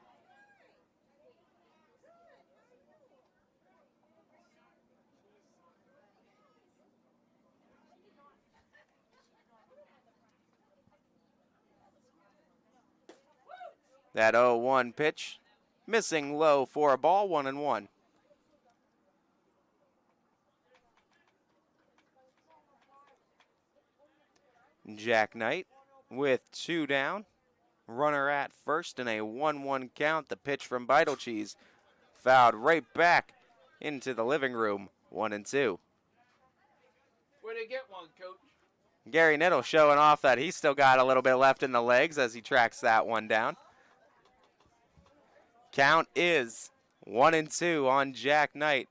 That 0-1 pitch, missing low for a ball, 1-1. Jack Knight with 2 down. Runner at first in a 1-1 count. The pitch from Vital Cheese fouled right back into the living room, 1-2. Where'd he get one, Coach? Gary Niddle showing off that he's still got a little bit left in the legs as he tracks that one down. Count is 1-2 on Jack Knight.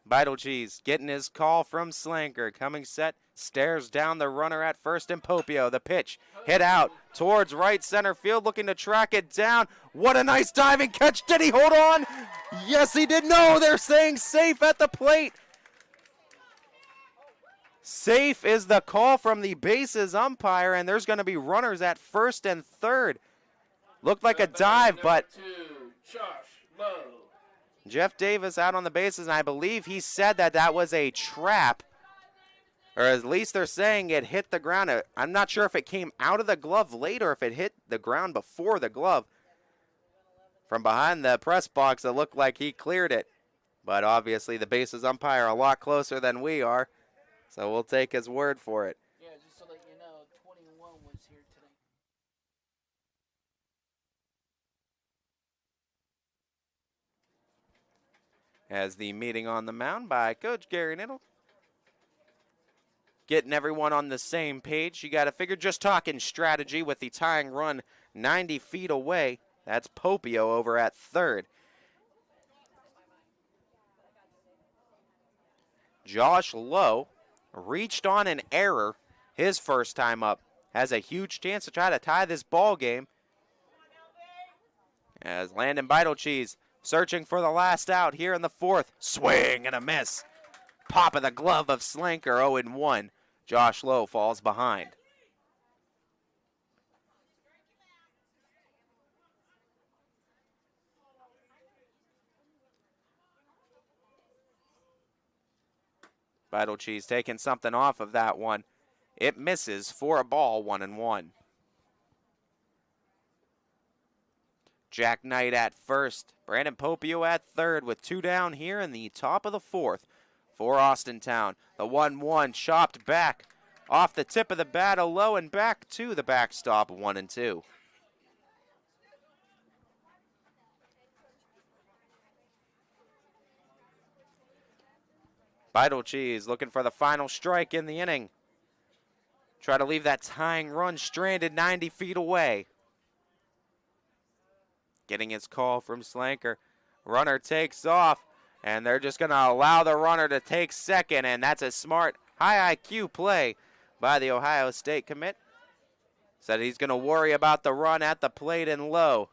Vital Cheese getting his call from Slanker. Coming set, stares down the runner at first in Popio. The pitch hit out towards right center field, looking to track it down. What a nice diving catch. Did he hold on? Yes, he did. No, they're saying safe at the plate. Safe is the call from the bases umpire, and there's going to be runners at first and third. Looked like a dive, but Jeff Davis out on the bases, and I believe he said that that was a trap, or at least they're saying it hit the ground. I'm not sure if it came out of the glove late or if it hit the ground before the glove. From behind the press box, it looked like he cleared it, but obviously the bases umpire a lot closer than we are, so we'll take his word for it. Yeah, just to let you know, 21 was here today. As the meeting on the mound by Coach Gary Niddle. Getting everyone on the same page. You got to figure, just talking strategy with the tying run 90 feet away. That's Popio over at third. Josh Lowe reached on an error his first time up. Has a huge chance to try to tie this ball game. As Landon Beitelcheese searching for the last out here in the fourth. Swing and a miss. Pop of the glove of Slanker, 0-1. Josh Lowe falls behind. Beitelcheese taking something off of that one. It misses for a ball, 1-1. Jack Knight at first. Brandon Popio at third with 2 down here in the top of the fourth for Austintown. The 1-1 chopped back off the tip of the bat, low and back to the backstop, 1-2. Beitelcheese looking for the final strike in the inning. Try to leave that tying run stranded 90 feet away. Getting his call from Slanker. Runner takes off, and they're just going to allow the runner to take second, and that's a smart, high IQ play by the Ohio State commit. Said he's going to worry about the run at the plate and low.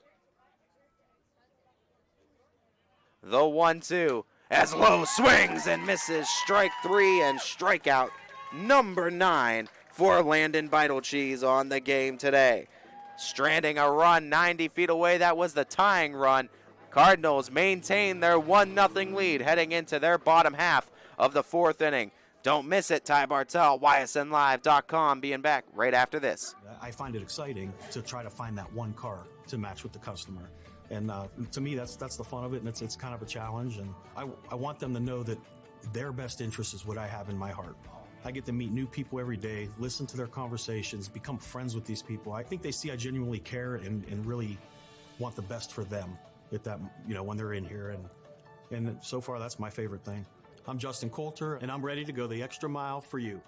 The 1-2 as Lowe swings and misses. Strike 3 and strikeout number 9 for Landon Beitelcheese on the game today. Stranding a run 90 feet away. That was the tying run. Cardinals maintain their 1-0 lead heading into their bottom half of the fourth inning. Don't miss it. Ty Bartel, ysnlive.com, being back right after this. I find it exciting to try to find that one car to match with the customer. And to me, that's the fun of it, and it's kind of a challenge. And I want them to know that their best interest is what I have in my heart. I get to meet new people every day, listen to their conversations, become friends with these people. I think they see I genuinely care and really want the best for them at that, when they're in here. And so far, that's my favorite thing. I'm Justin Coulter, and I'm ready to go the extra mile for you.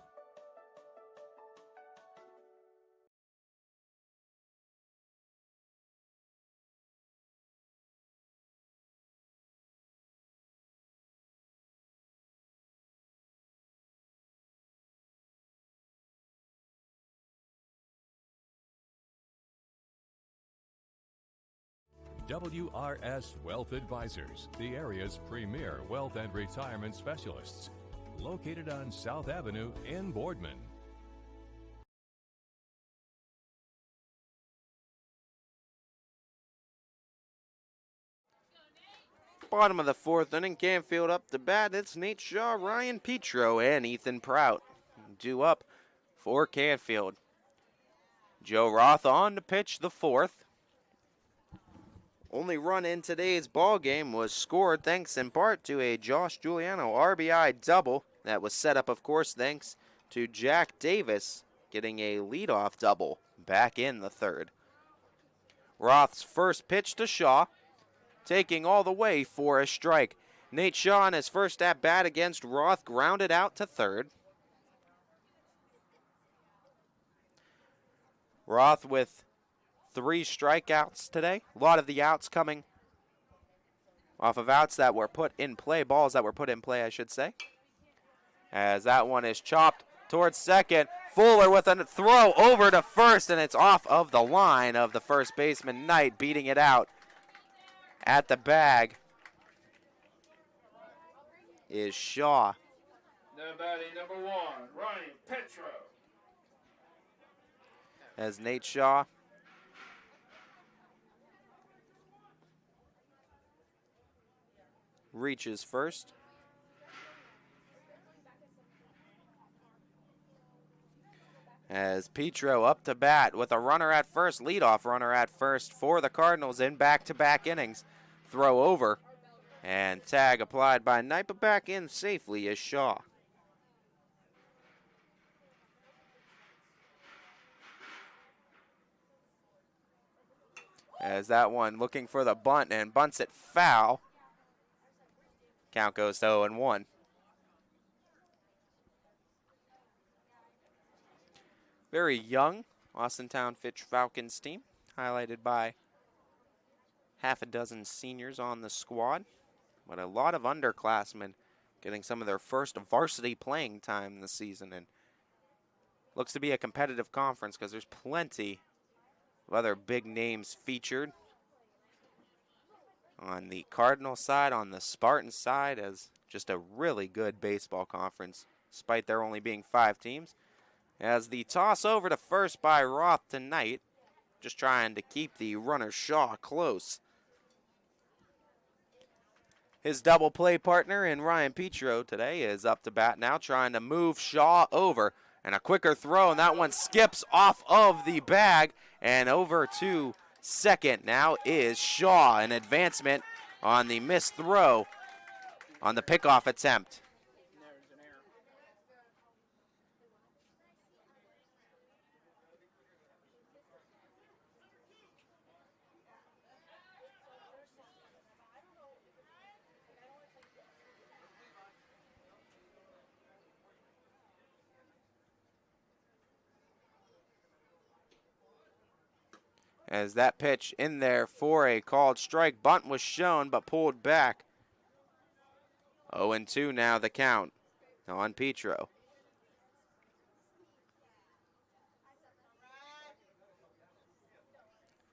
WRS Wealth Advisors, the area's premier wealth and retirement specialists. Located on South Avenue in Boardman. Bottom of the fourth inning, Canfield up to bat. It's Nate Shaw, Ryan Petro, and Ethan Prout due up for Canfield. Joe Roth on to pitch the fourth. Only run in today's ball game was scored thanks in part to a Josh Giuliano RBI double. That was set up, of course, thanks to Jack Davis getting a leadoff double back in the third. Roth's first pitch to Shaw, taking all the way for a strike. Nate Shaw in his first at-bat against Roth grounded out to third. Roth with 3 strikeouts today. A lot of the outs coming off of outs that were put in play, balls that were put in play, I should say. As that one is chopped towards second. Fuller with a throw over to first, and it's off of the line of the first baseman, Knight, beating it out. At the bag is Shaw. Now batting number 1, Ryan Petro. As Nate Shaw reaches first. As Petro up to bat with a runner at first, leadoff runner at first for the Cardinals in back-to-back innings. Throw over, and tag applied by Knight, but back in safely is Shaw. As that one looking for the bunt and bunts it foul. Count goes to 0-1. Very young Austintown Fitch Falcons team, highlighted by half a dozen seniors on the squad, but a lot of underclassmen getting some of their first varsity playing time this season. And looks to be a competitive conference because there's plenty of other big names featured on the Cardinal side, on the Spartan side, as just a really good baseball conference, despite there only being 5 teams. As the toss over to first by Roth tonight, just trying to keep the runner Shaw close. His double play partner in Ryan Petro today is up to bat now, trying to move Shaw over. And a quicker throw, and that one skips off of the bag and over to second. Now is Shaw, an advancement on the missed throw on the pickoff attempt. As that pitch in there for a called strike. Bunt was shown but pulled back. 0-2 now the count on Petro.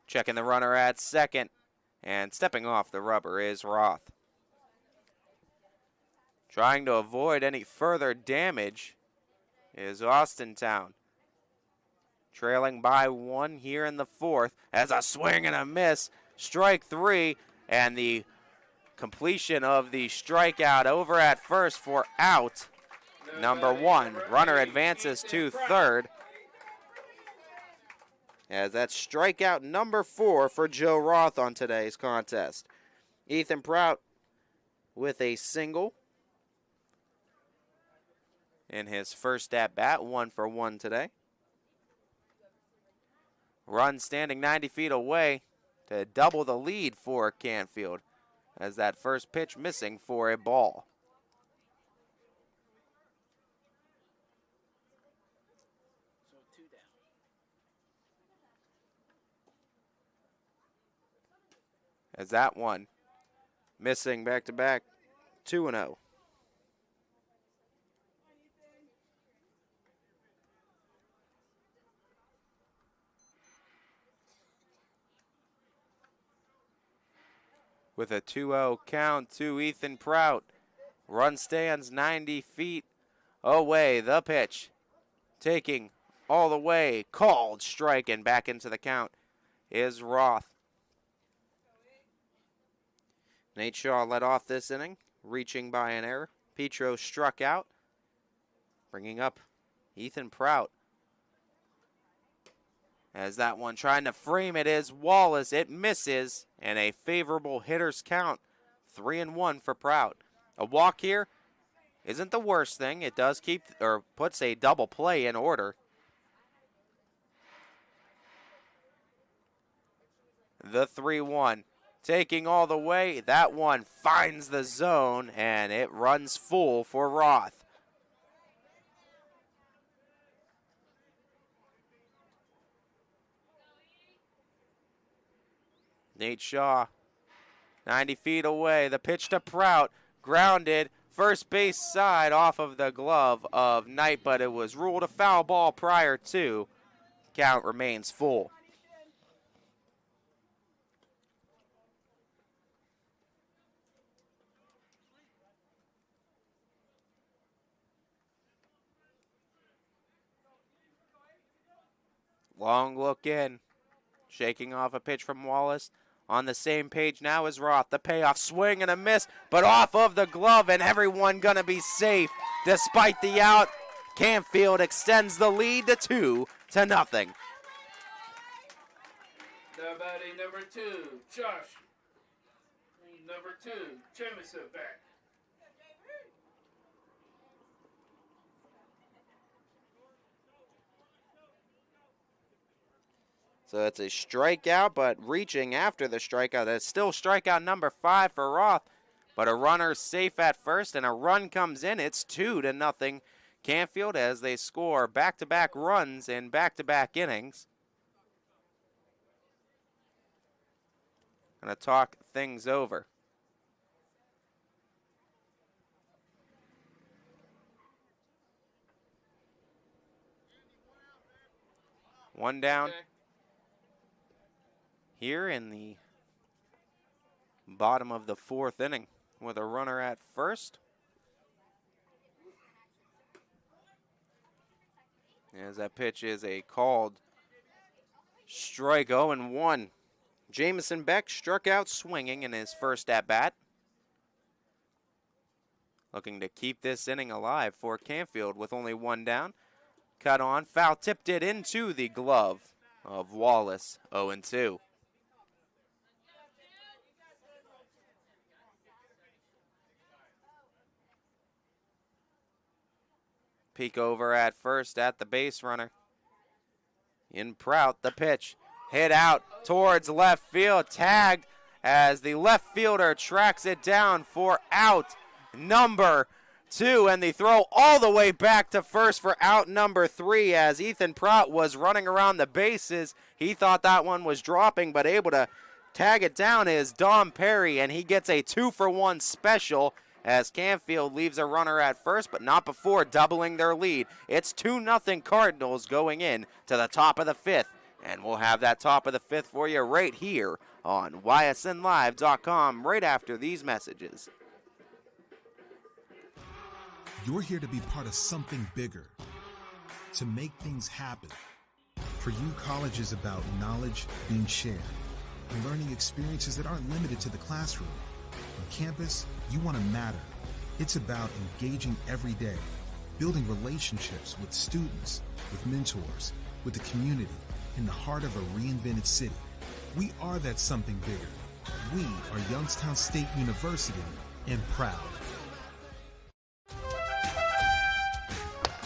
Checking the runner at second, and stepping off the rubber is Roth. Trying to avoid any further damage is Austintown. Trailing by 1 here in the 4th as a swing and a miss. Strike 3, and the completion of the strikeout over at first for out number 1. Runner advances to third. As that's strikeout number 4 for Joe Roth on today's contest. Ethan Prout with a single in his first at bat, 1 for 1 today. Run standing 90 feet away to double the lead for Canfield, as that first pitch missing for a ball. As that one missing back-to-back, 2-0. With a 2-0 count to Ethan Prout. Run stands 90 feet away. The pitch taking all the way. Called strike, and back into the count is Roth. Nate Shaw led off this inning, reaching by an error. Petro struck out, bringing up Ethan Prout. As that one trying to frame it is Wallace. It misses, and a favorable hitter's count. 3-1 for Prout. A walk here isn't the worst thing. It does keep, or puts a double play in order. The 3-1 taking all the way. That one finds the zone, and it runs full for Roth. Nate Shaw, 90 feet away. The pitch to Prout, grounded, first base side off of the glove of Knight, but it was ruled a foul ball prior to. Count remains full. Long look in, shaking off a pitch from Wallace. On the same page now is Roth. The payoff, swing and a miss, but off of the glove, and everyone going to be safe despite the out. Canfield extends the lead to 2-0. Nobody, number 2, Josh. Number 2, Jamison back. So it's a strikeout, but reaching after the strikeout. That's still strikeout number 5 for Roth. But a runner safe at first, and a run comes in. It's 2-0 Canfield as they score back-to-back runs in back-to-back innings. Gonna talk things over. One down here in the bottom of the 4th inning with a runner at first. As that pitch is a called strike. 0-1. Jamison Beck struck out swinging in his first at-bat. Looking to keep this inning alive for Canfield with only 1 down. Cut on, foul tipped it into the glove of Wallace. 0-2. Peek over at first at the base runner. In Prout, the pitch. Hit out towards left field. Tagged as the left fielder tracks it down for out number 2. And the throw all the way back to first for out number 3 as Ethan Prout was running around the bases. He thought that one was dropping, but able to tag it down is Dom Perry, and he gets a 2-for-1 special as Canfield leaves a runner at first, but not before doubling their lead. It's 2-0 Cardinals going in to the top of the 5th, and we'll have that top of the 5th for you right here on ysnlive.com right after these messages. You're here to be part of something bigger, to make things happen. For you, college is about knowledge being shared and learning experiences that aren't limited to the classroom. On campus, you want to matter. It's about engaging every day, building relationships with students, with mentors, with the community, in the heart of a reinvented city. We are that something bigger. We are Youngstown State University, and proud.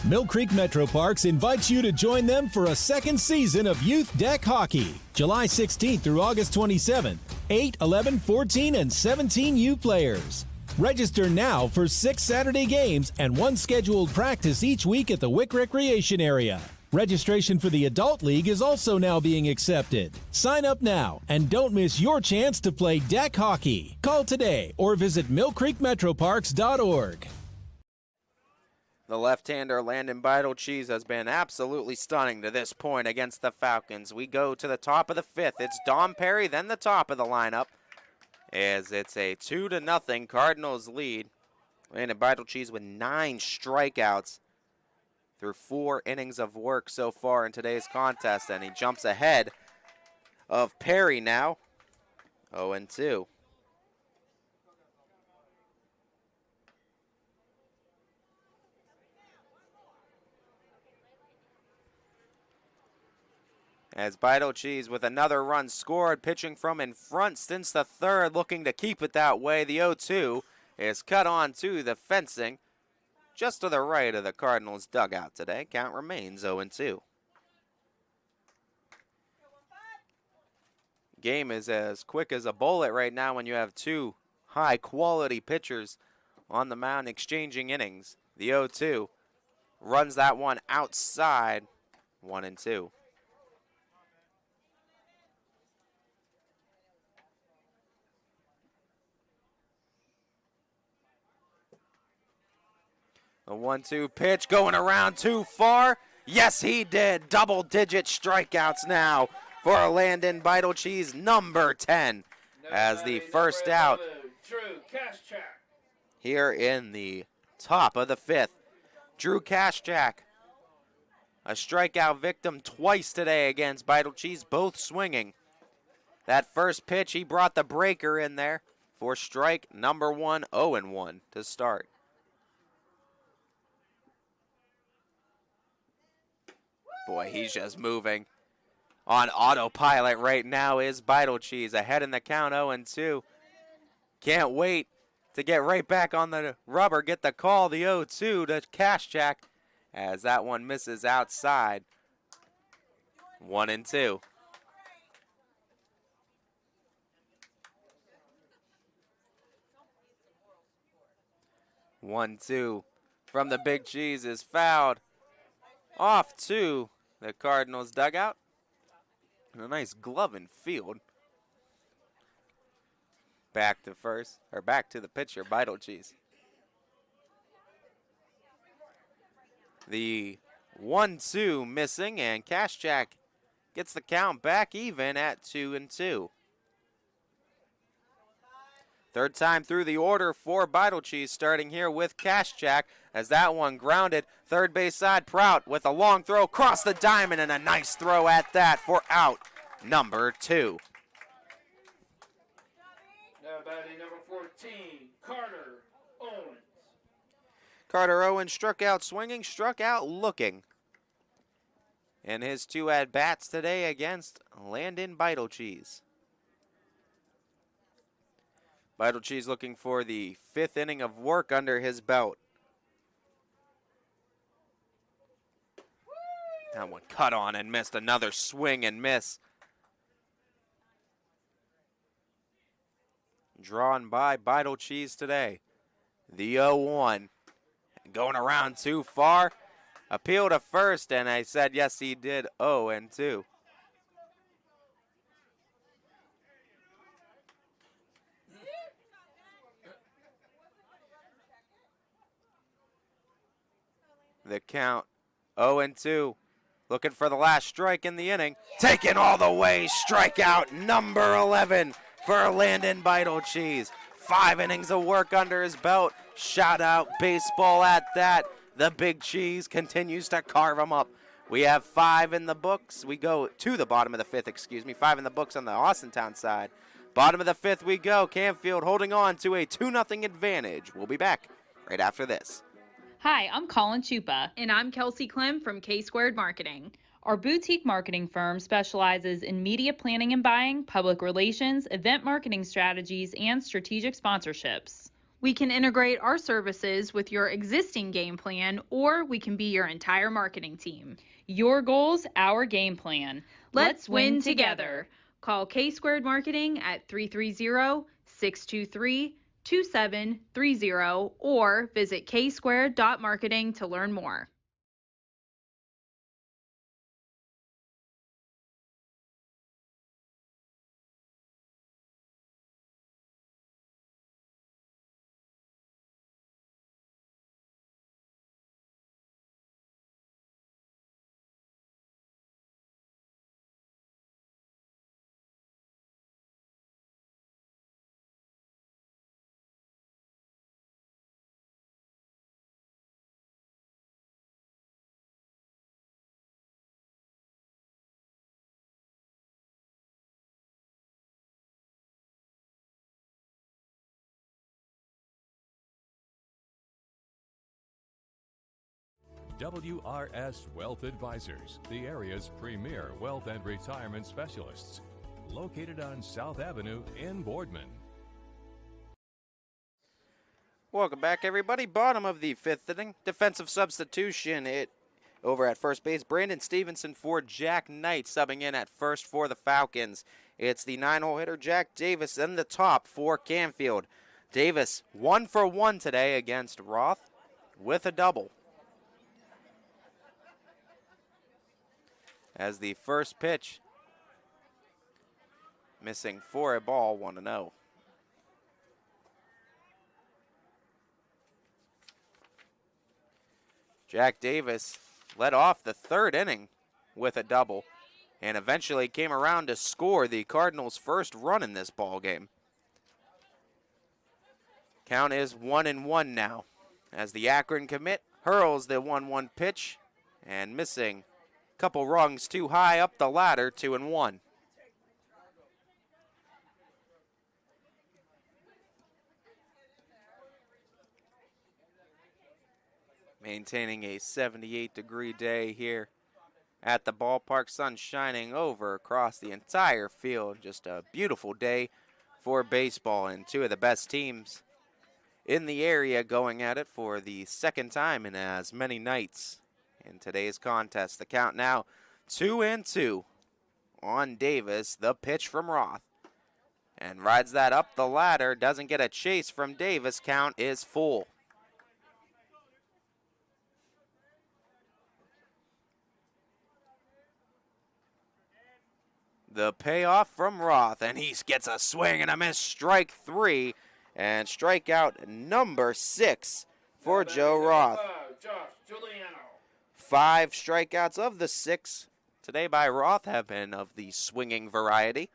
Mill Creek Metro Parks invites you to join them for a second season of Youth Deck Hockey, July 16th through August 27th. 8, 11, 14, and 17U players. Register now for 6 Saturday games and 1 scheduled practice each week at the Wick Recreation Area. Registration for the Adult League is also now being accepted. Sign up now and don't miss your chance to play deck hockey. Call today or visit millcreekmetroparks.org. The left-hander Landon Cheese has been absolutely stunning to this point against the Falcons. We go to the top of the 5th. It's Dom Perry, then the top of the lineup, as it's a 2-0 Cardinals lead. Landon Cheese with 9 strikeouts through 4 innings of work so far in today's contest, and he jumps ahead of Perry now, 0-2. As Cheese with another run scored, pitching from in front since the 3rd, looking to keep it that way. The 0-2 is cut on to the fencing just to the right of the Cardinals dugout today. Count remains 0-2. Game is as quick as a bullet right now when you have 2 high-quality pitchers on the mound exchanging innings. The 0-2 runs that one outside, 1-2. The 1-2 pitch going around too far. Yes, he did. Double-digit strikeouts now for Landon Cheese, number 10, as the first out here in the top of the 5th. Drew Kaschak, a strikeout victim twice today against Cheese, both swinging. That first pitch, he brought the breaker in there for strike number 1, 0-1 to start. Boy, he's just moving on autopilot right now is Cheese, ahead in the count 0-2. Can't wait to get right back on the rubber, get the call, the 0-2 to Kaschak, as that one misses outside, 1-2. One-two from the Big Cheese is fouled off to the Cardinals dugout. A nice glove in field. back to first, or back to the pitcher, Vital Cheese. The 1-2 missing, and Cash Jack gets the count back even at 2-2. Third time through the order for Vital Cheese, starting here with Cash Jack, as that one grounded. Third base side, Prout with a long throw across the diamond, and a nice throw at that for out number 2. Now batting number 14, Carter Owens. Carter Owens struck out swinging, struck out looking. And his 2 at-bats today against Landon Vital Cheese. Vital Cheese looking for the 5th inning of work under his belt. That one cut on and missed. Another swing and miss. Drawn by Vital Cheese today. The 0-1. Going around too far. Appeal to first, and I said yes, he did 0-2. The count 0-2. Looking for the last strike in the inning. Taken all the way. Strikeout number 11 for Landon Vital Cheese. 5 innings of work under his belt. Shout out baseball at that. The Big Cheese continues to carve them up. We have 5 in the books. We go to the bottom of the 5th, 5 in the books on the Austintown side. Bottom of the 5th we go. Canfield holding on to a 2-0 advantage. We'll be back right after this. Hi, I'm Colin Chupa. And I'm Kelsey Clem from K-Squared Marketing. Our boutique marketing firm specializes in media planning and buying, public relations, event marketing strategies, and strategic sponsorships. We can integrate our services with your existing game plan, or we can be your entire marketing team. Your goals, our game plan. Let's win together. Call K-Squared Marketing at 330-623-2730 or visit ksquared.marketing to learn more. WRS Wealth Advisors, the area's premier wealth and retirement specialists. Located on South Avenue in Boardman. Welcome back, everybody. Bottom of the 5th inning. Defensive substitution. Over at first base, Brandon Stevenson for Jack Knight, subbing in at first for the Falcons. It's the 9-hole hitter, Jack Davis, in the top for Canfield. Davis 1 for 1 today against Roth with a double. As the first pitch, missing for a ball, 1-0. Jack Davis led off the 3rd inning with a double and eventually came around to score the Cardinals' first run in this ball game. Count is 1-1 now as the Akron commit hurls the 1-1 pitch and missing. Couple rungs too high up the ladder, 2-1. Maintaining a 78-degree day here at the ballpark. Sun shining over across the entire field. Just a beautiful day for baseball, and 2 of the best teams in the area going at it for the 2nd time in as many nights in today's contest. The count now 2-2 on Davis. The pitch from Roth. And rides that up the ladder. Doesn't get a chase from Davis. Count is full. the payoff from Roth, and he gets a swing and a miss, strike 3, and strikeout number 6 for Joe Roth. 5 strikeouts of the 6 today by Roth have been of the swinging variety.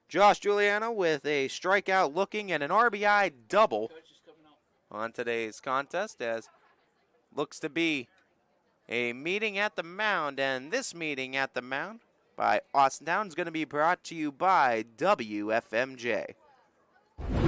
Josh Giuliano with a strikeout looking and an RBI double on today's contest, as looks to be a meeting at the mound, and this meeting at the mound by Austintown is going to be brought to you by WFMJ.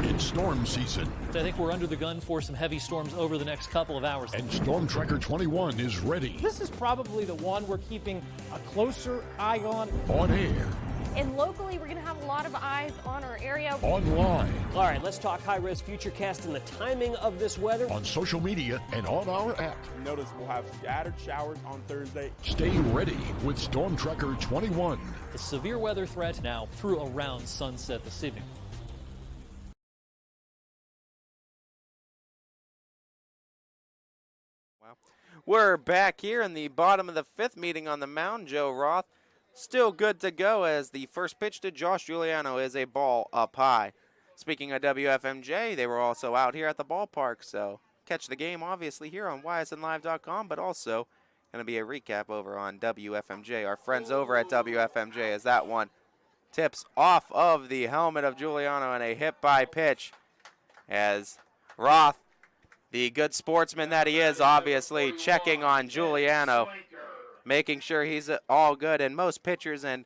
It's storm season. I think we're under the gun for some heavy storms over the next couple of hours. And Storm Tracker 21 is ready. This is probably the one we're keeping a closer eye on. On air. And locally, we're going to have a lot of eyes on our area. Online. All right, let's talk high-risk futurecast and the timing of this weather. On social media and on our app. Notice we'll have scattered showers on Thursday. Stay ready with Storm Tracker 21. The severe weather threat now through around sunset this evening. We're back here in the bottom of the 5th meeting on the mound. Joe Roth still good to go, as the first pitch to Josh Giuliano is a ball up high. Speaking of WFMJ, they were also out here at the ballpark, so catch the game obviously here on ysnlive.com, but also going to be a recap over on WFMJ. Our friends over at WFMJ, as that one tips off of the helmet of Giuliano and a hit by pitch, as Roth, the good sportsman that he is, obviously checking on Giuliano, making sure he's all good. And most pitchers, and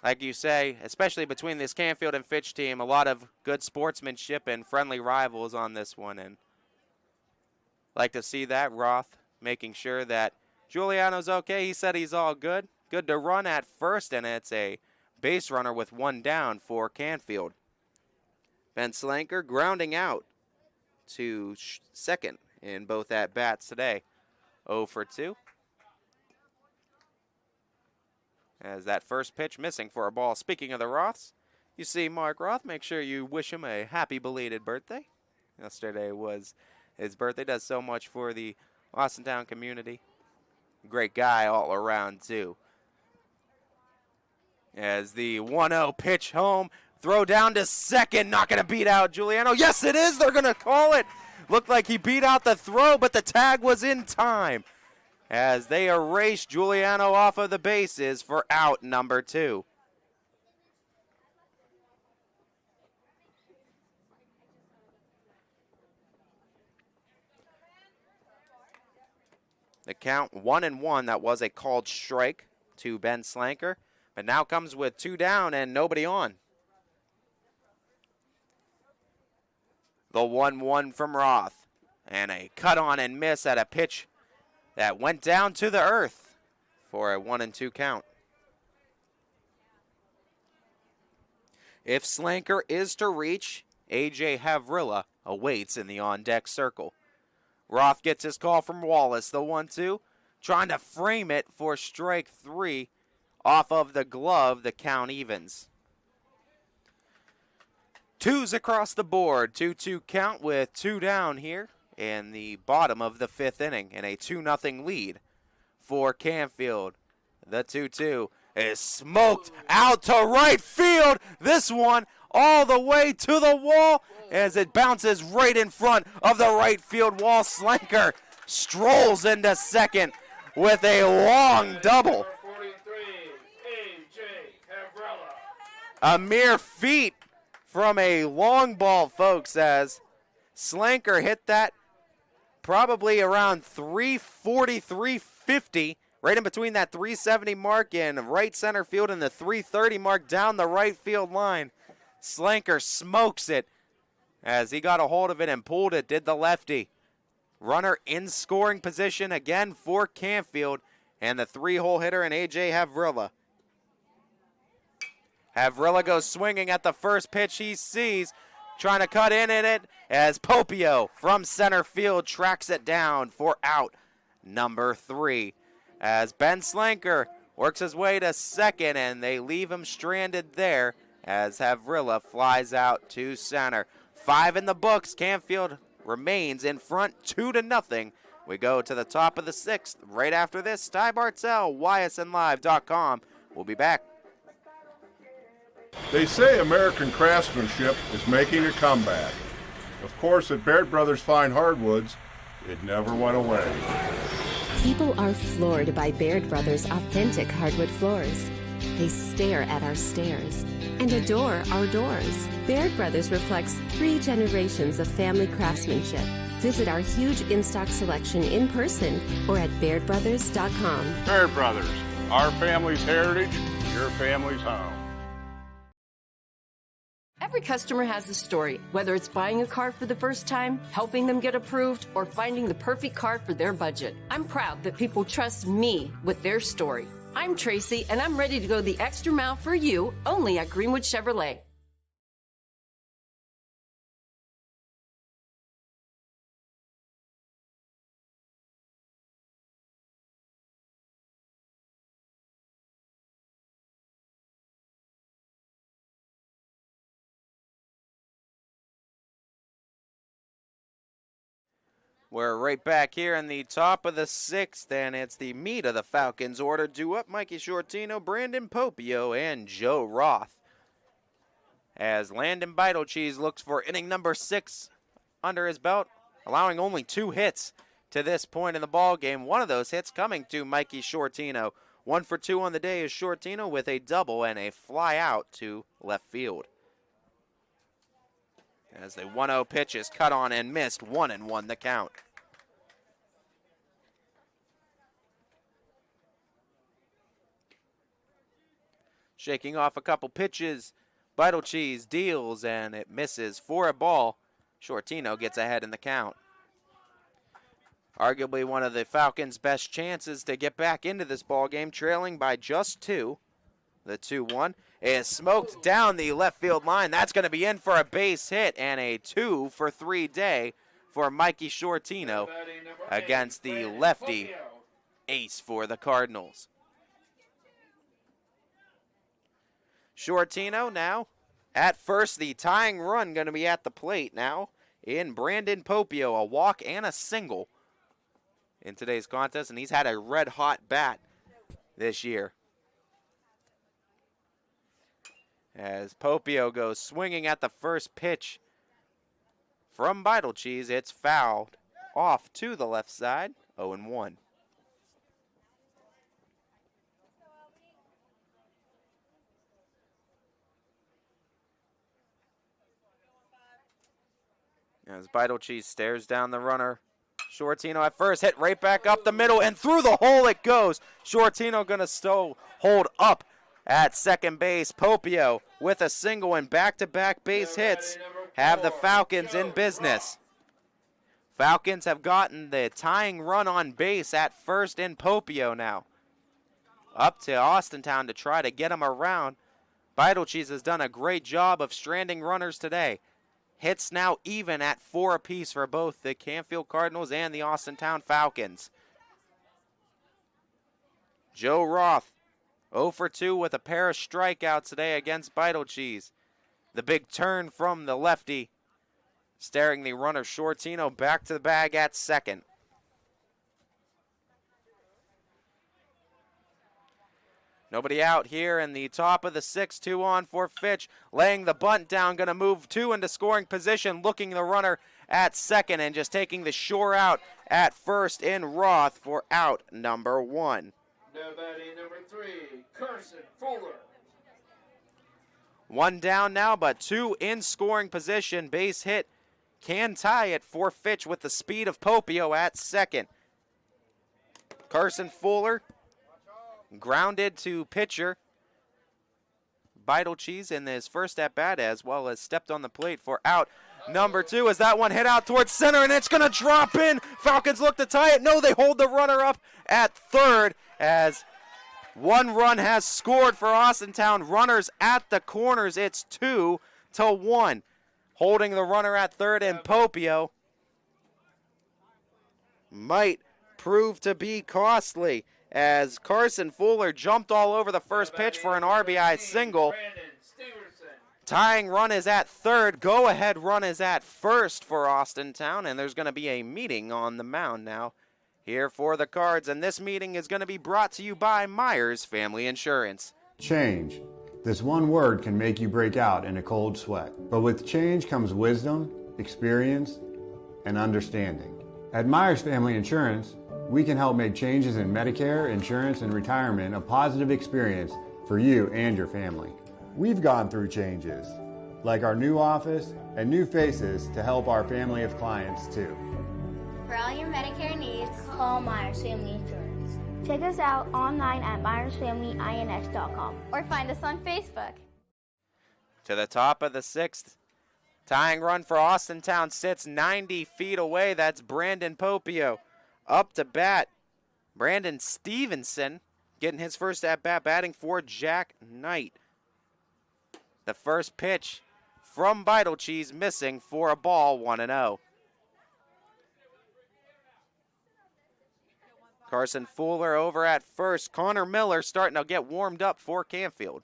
like you say, especially between this Canfield and Fitch team, a lot of good sportsmanship and friendly rivals on this one. And like to see that. Roth making sure that Giuliano's okay. He said he's all good. Good to run at first, and it's a base runner with 1 down for Canfield. Ben Slanker grounding out to second in both at-bats today. 0 for 2. As that first pitch missing for a ball. Speaking of the Roths, you see Mark Roth, make sure you wish him a happy belated birthday. Yesterday was his birthday. Does so much for the Austintown community. Great guy all around, too. As the 1-0 pitch home. Throw down to second, not going to beat out Giuliano. Yes, it is. They're going to call it. Looked like he beat out the throw, but the tag was in time, as they erase Giuliano off of the bases for out number 2. The count 1-1. That was a called strike to Ben Slanker, but now comes with 2 down and nobody on. The 1-1 from Roth, and a cut on and miss at a pitch that went down to the earth for a 1-2 count. If Slanker is to reach, A.J. Havrilla awaits in the on-deck circle. Roth gets his call from Wallace, the 1-2, trying to frame it for strike 3 off of the glove. The count evens. 2s across the board, 2-2 count with 2 down here in the bottom of the 5th inning, and a 2-0 lead for Canfield. The 2-2 is smoked out to right field. This one all the way to the wall as it bounces right in front of the right field wall. Slanker strolls into second with a long double. A mere feat from a long ball, folks, as Slanker hit that probably around 340, 350, right in between that 370 mark in right center field and the 330 mark down the right field line. Slanker smokes it as he got a hold of it and pulled it, did the lefty. Runner in scoring position again for Canfield, and the 3-hole hitter in A.J. Havrilla. Havrilla goes swinging at the first pitch he sees, trying to cut in it as Popio from center field tracks it down for out number 3. As Ben Slanker works his way to second, and they leave him stranded there as Havrilla flies out to center. 5 in the books. Canfield remains in front 2-0. We go to the top of the 6th right after this. Ty Bartell, ysnlive.com. We'll be back. They say American craftsmanship is making a comeback. Of course, at Baird Brothers Fine Hardwoods, it never went away. People are floored by Baird Brothers' authentic hardwood floors. They stare at our stairs and adore our doors. Baird Brothers reflects 3 generations of family craftsmanship. Visit our huge in-stock selection in person or at BairdBrothers.com. Baird Brothers, our family's heritage, your family's home. Every customer has a story, whether it's buying a car for the first time, helping them get approved, or finding the perfect car for their budget. I'm proud that people trust me with their story. I'm Tracy, and I'm ready to go the extra mile for you, only at Greenwood Chevrolet. We're right back here in the top of the 6th, and it's the meat of the Falcons order due up. Mikey Shortino, Brandon Popio, and Joe Roth. As Landon Beitelcheese looks for inning number 6 under his belt, allowing only 2 hits to this point in the ball game. One of those hits coming to Mikey Shortino. 1 for 2 on the day is Shortino with a double and a fly out to left field. As the 1-0 pitch is cut on and missed, 1-1 the count. Shaking off a couple pitches, Beitelcheese deals and it misses for a ball. Shortino gets ahead in the count. Arguably one of the Falcons' best chances to get back into this ball game, trailing by just 2. The 2-1 is smoked down the left field line. That's going to be in for a base hit and a 2-for-3 day for Mikey Shortino against the lefty ace for the Cardinals. Shortino now at first. The tying run going to be at the plate now in Brandon Popio, a walk and a single in today's contest, and he's had a red-hot bat this year. As Popio goes swinging at the first pitch from Beitelcheese, it's fouled off to the left side, 0-1. As Beitelcheese stares down the runner, Shortino at first, hit right back up the middle, and through the hole it goes. Shortino going to still hold up at second base. Popio with a single and back-to-back base hits have the Falcons in business. Falcons have gotten the tying run on base at first in Popio now. Up to Austintown to try to get him around. Beitelcheese has done a great job of stranding runners today. Hits now even at 4 apiece for both the Canfield Cardinals and the Austintown Falcons. Joe Roth 0 for 2 with a pair of strikeouts today against Beitelcheese. The big turn from the lefty, staring the runner Shortino back to the bag at second. Nobody out here in the top of the 6th, 2 on for Fitch. Laying the bunt down, going to move 2 into scoring position, looking the runner at second and just taking the shore out at first in Roth for out number 1. Nobody number 3, Carson Fuller. 1 down now, but 2 in scoring position. Base hit can tie it for Fitch with the speed of Popio at second. Carson Fuller grounded to pitcher Beitelcheese in his first at-bat, as well as stepped on the plate for out number 2 as that one hit out towards center, and it's going to drop in. Falcons look to tie it. No, they hold the runner up at third as 1 run has scored for Austintown. Runners at the corners. It's 2-1. Holding the runner at third, and Popio might prove to be costly as Carson Fuller jumped all over the first pitch for an RBI single. Tying run is at third. Go-ahead run is at first for Austintown, and there's going to be a meeting on the mound now here for the Cards, and this meeting is going to be brought to you by Myers Family Insurance. Change. This one word can make you break out in a cold sweat. But with change comes wisdom, experience, and understanding. At Myers Family Insurance, we can help make changes in Medicare, insurance, and retirement a positive experience for you and your family. We've gone through changes, like our new office and new faces to help our family of clients too. For all your Medicare needs, call Myers Family Insurance. Check us out online at MyersFamilyINX.com or find us on Facebook. To the top of the sixth. Tying run for Austintown sits 90 feet away. That's Brandon Popio. Up to bat, Brandon Stevenson getting his first at-bat, batting for Jack Knight. The first pitch from Vital Cheese missing for a ball, 1-0. Carson Fuller over at first. Connor Miller starting to get warmed up for Canfield.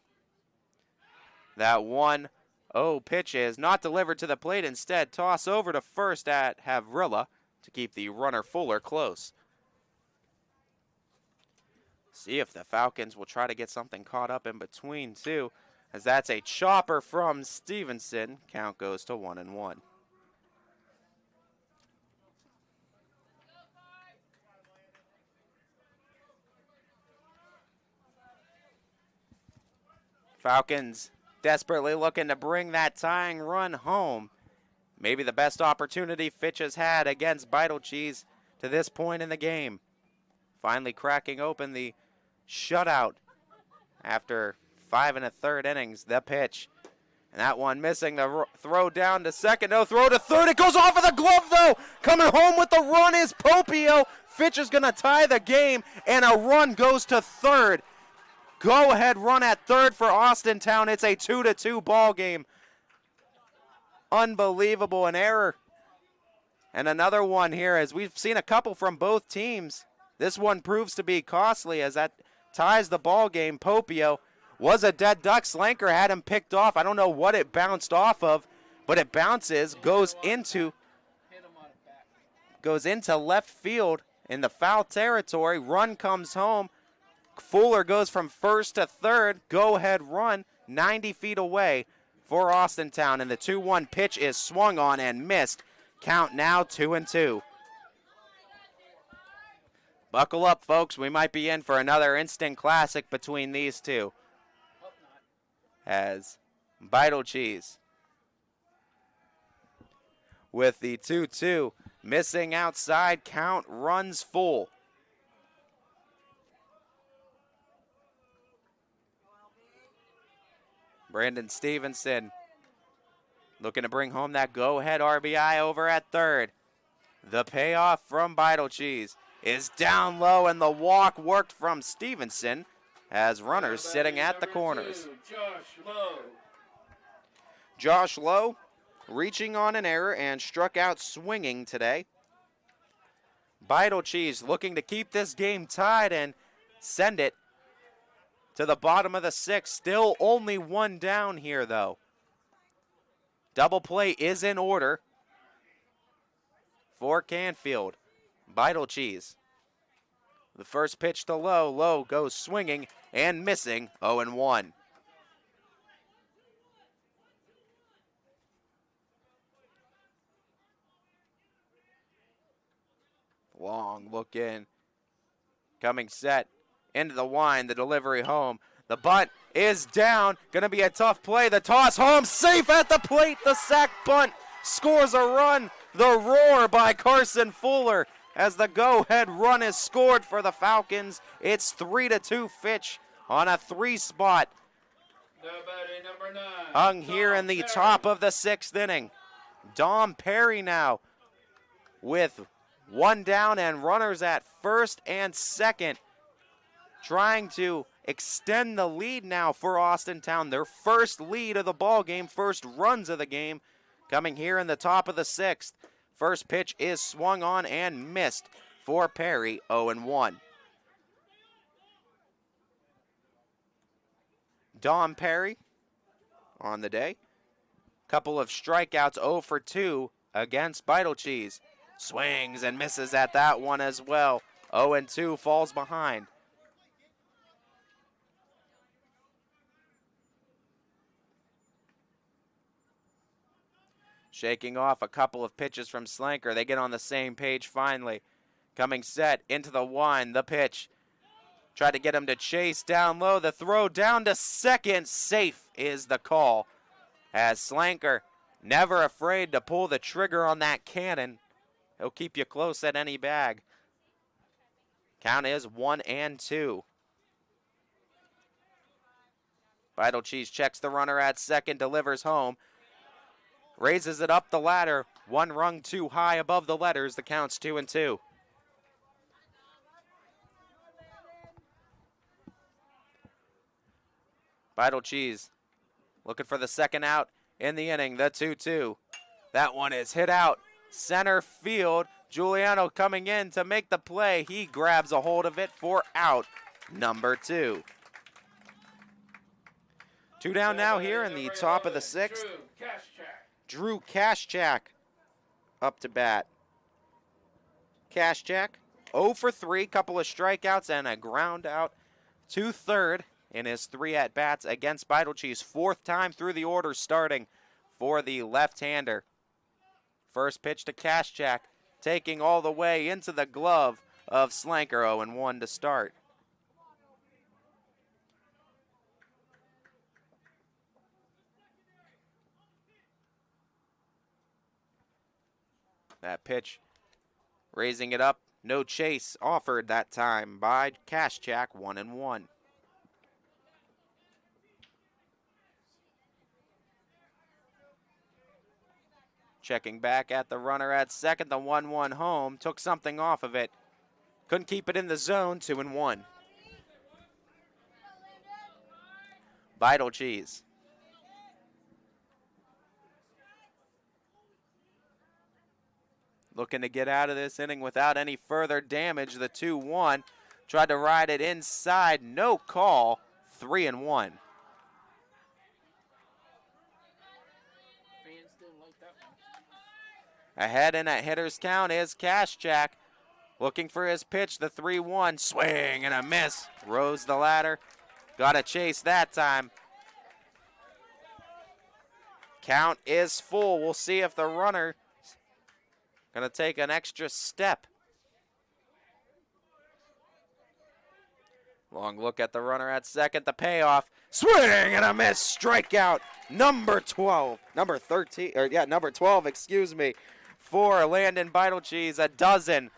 That 1-0 pitch is not delivered to the plate. Instead, toss over to first at Havrilla to keep the runner Fuller close. See if the Falcons will try to get something caught up in between, too, as that's a chopper from Stevenson. Count goes to 1-1. Falcons desperately looking to bring that tying run home. Maybe the best opportunity Fitch has had against Vital Cheese to this point in the game. Finally cracking open the shutout after 5 1/3 innings. The pitch. And that one missing. The throw down to second. No, throw to third. It goes off of the glove, though. Coming home with the run is Popio. Fitch is going to tie the game, and a run goes to third. Go-ahead run at third for Austintown. It's a 2-2 ball game. Unbelievable, an error. And another one here, as we've seen a couple from both teams. This one proves to be costly as that ties the ball game. Popio was a dead duck. Slanker had him picked off. I don't know what it bounced off of, but it bounces, goes into left field in the foul territory. Run comes home. Fuller goes from first to third. Go-ahead run 90 feet away for Austintown. And the 2-1 pitch is swung on and missed. Count now 2-2. Buckle up, folks. We might be in for another instant classic between these two. As Vital Cheese with the 2-2. Missing outside. Count runs full. Brandon Stevenson looking to bring home that go-ahead RBI over at third. The payoff from Vital Cheese is down low, and the walk worked from Stevenson as runners sitting at the corners. Josh Lowe reaching on an error and struck out swinging today. Vital Cheese looking to keep this game tied and send it to the bottom of the sixth. Still only one down here, though. Double play is in order for Canfield. Vital Cheese. The first pitch to Lowe. Lowe goes swinging and missing. 0-1. Long look in. Coming set. Into the wind, the delivery home. The bunt is down. Gonna be a tough play. The toss home, safe at the plate. The sack bunt scores a run. The roar by Carson Fuller as the go-ahead run is scored for the Falcons. It's 3-2 Fitch on a 3-spot. Number 9. Hung here in the top of the sixth inning. Dom Perry now with one down and runners at first and second. Trying to extend the lead now for Austintown. Their first lead of the ball game, first runs of the game, coming here in the top of the sixth. First pitch is swung on and missed for Perry, 0-1. Dom Perry on the day. Couple of strikeouts, 0 for 2 against Vital Cheese. Swings and misses at that one as well. 0-2, falls behind. Shaking off a couple of pitches from Slanker. They get on the same page finally. Coming set into the 1, the pitch. Tried to get him to chase down low. The throw down to second. Safe is the call. As Slanker, never afraid to pull the trigger on that cannon. He'll keep you close at any bag. Count is 1-2. Vital Cheese checks the runner at second, delivers home. Raises it up the ladder. One rung too high above the letters. The count's 2-2. Vital Cheese looking for the second out in the inning. The 2-2. That one is hit out. Center field. Giuliano coming in to make the play. He grabs a hold of it for out number 2. 2 down now here in the top of the 6th. Drew Kashchak up to bat. Kashchak 0 for 3, couple of strikeouts and a ground out to third in his 3 at-bats against Vital Cheese. 4th time through the order starting for the left-hander. First pitch to Kashchak, taking all the way into the glove of Slanker. 0-1 to start. That pitch, raising it up, no chase offered that time by Kashchak. 1-1. Checking back at the runner at second, the 1-1 home, took something off of it. Couldn't keep it in the zone. 2-1. Vital Cheese. Looking to get out of this inning without any further damage. The 2-1. Tried to ride it inside. No call. 3-1. Ahead in at hitter's count is Kashchak. Looking for his pitch. The 3-1. Swing and a miss. Rose the ladder. Got a chase that time. Count is full. We'll see if the runner gonna take an extra step. Long look at the runner at second. The payoff. Swing and a miss. Strikeout. Number 12. Number 13. Or yeah, number 12, excuse me. For Landon Vital Cheese. A dozen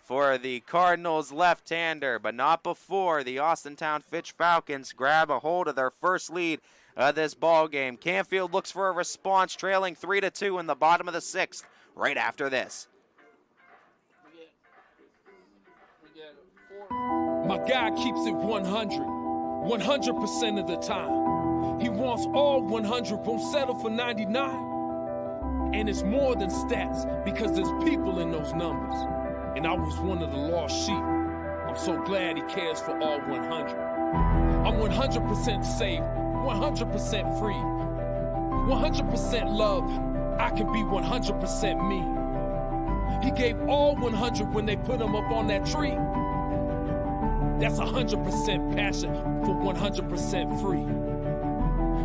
for the Cardinals left-hander. But not before the Austintown Fitch Falcons grab a hold of their first lead of this ball game. Canfield looks for a response, trailing 3-2 in the bottom of the 6th. Right after this. My guy keeps it 100% of the time. He wants all 100, won't settle for 99. And it's more than stats, because there's people in those numbers. And I was one of the lost sheep. I'm so glad he cares for all 100. I'm 100% safe, 100% free, 100% love. I can be 100% me. He gave all 100 when they put him up on that tree. That's 100% passion for 100% free.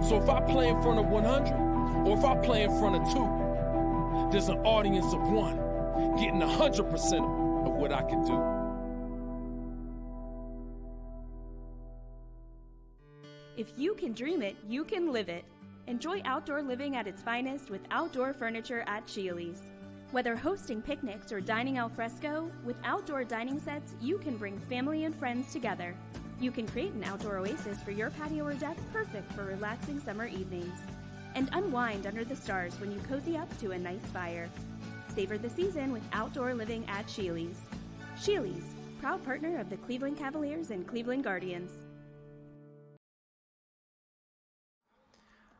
So if I play in front of 100, or if I play in front of 2, there's an audience of 1 getting 100% of what I can do. If you can dream it, you can live it. Enjoy outdoor living at its finest with outdoor furniture at Shealy's. Whether hosting picnics or dining al fresco, with outdoor dining sets, you can bring family and friends together. You can create an outdoor oasis for your patio or deck, perfect for relaxing summer evenings. And unwind under the stars when you cozy up to a nice fire. Savor the season with outdoor living at Shealy's. Shealy's, proud partner of the Cleveland Cavaliers and Cleveland Guardians.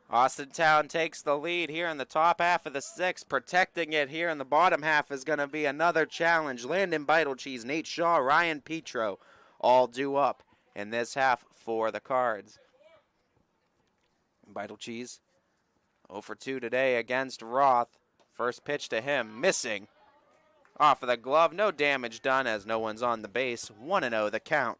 Austintown takes the lead here in the top half of the 6th. Protecting it here in the bottom half is going to be another challenge. Landon Vital Cheese, Nate Shaw, Ryan Petro all due up in this half for the Cards. Vital Cheese 0 for 2 today against Roth. First pitch to him, missing. Off of the glove, no damage done as no one's on the base. 1-0 the count.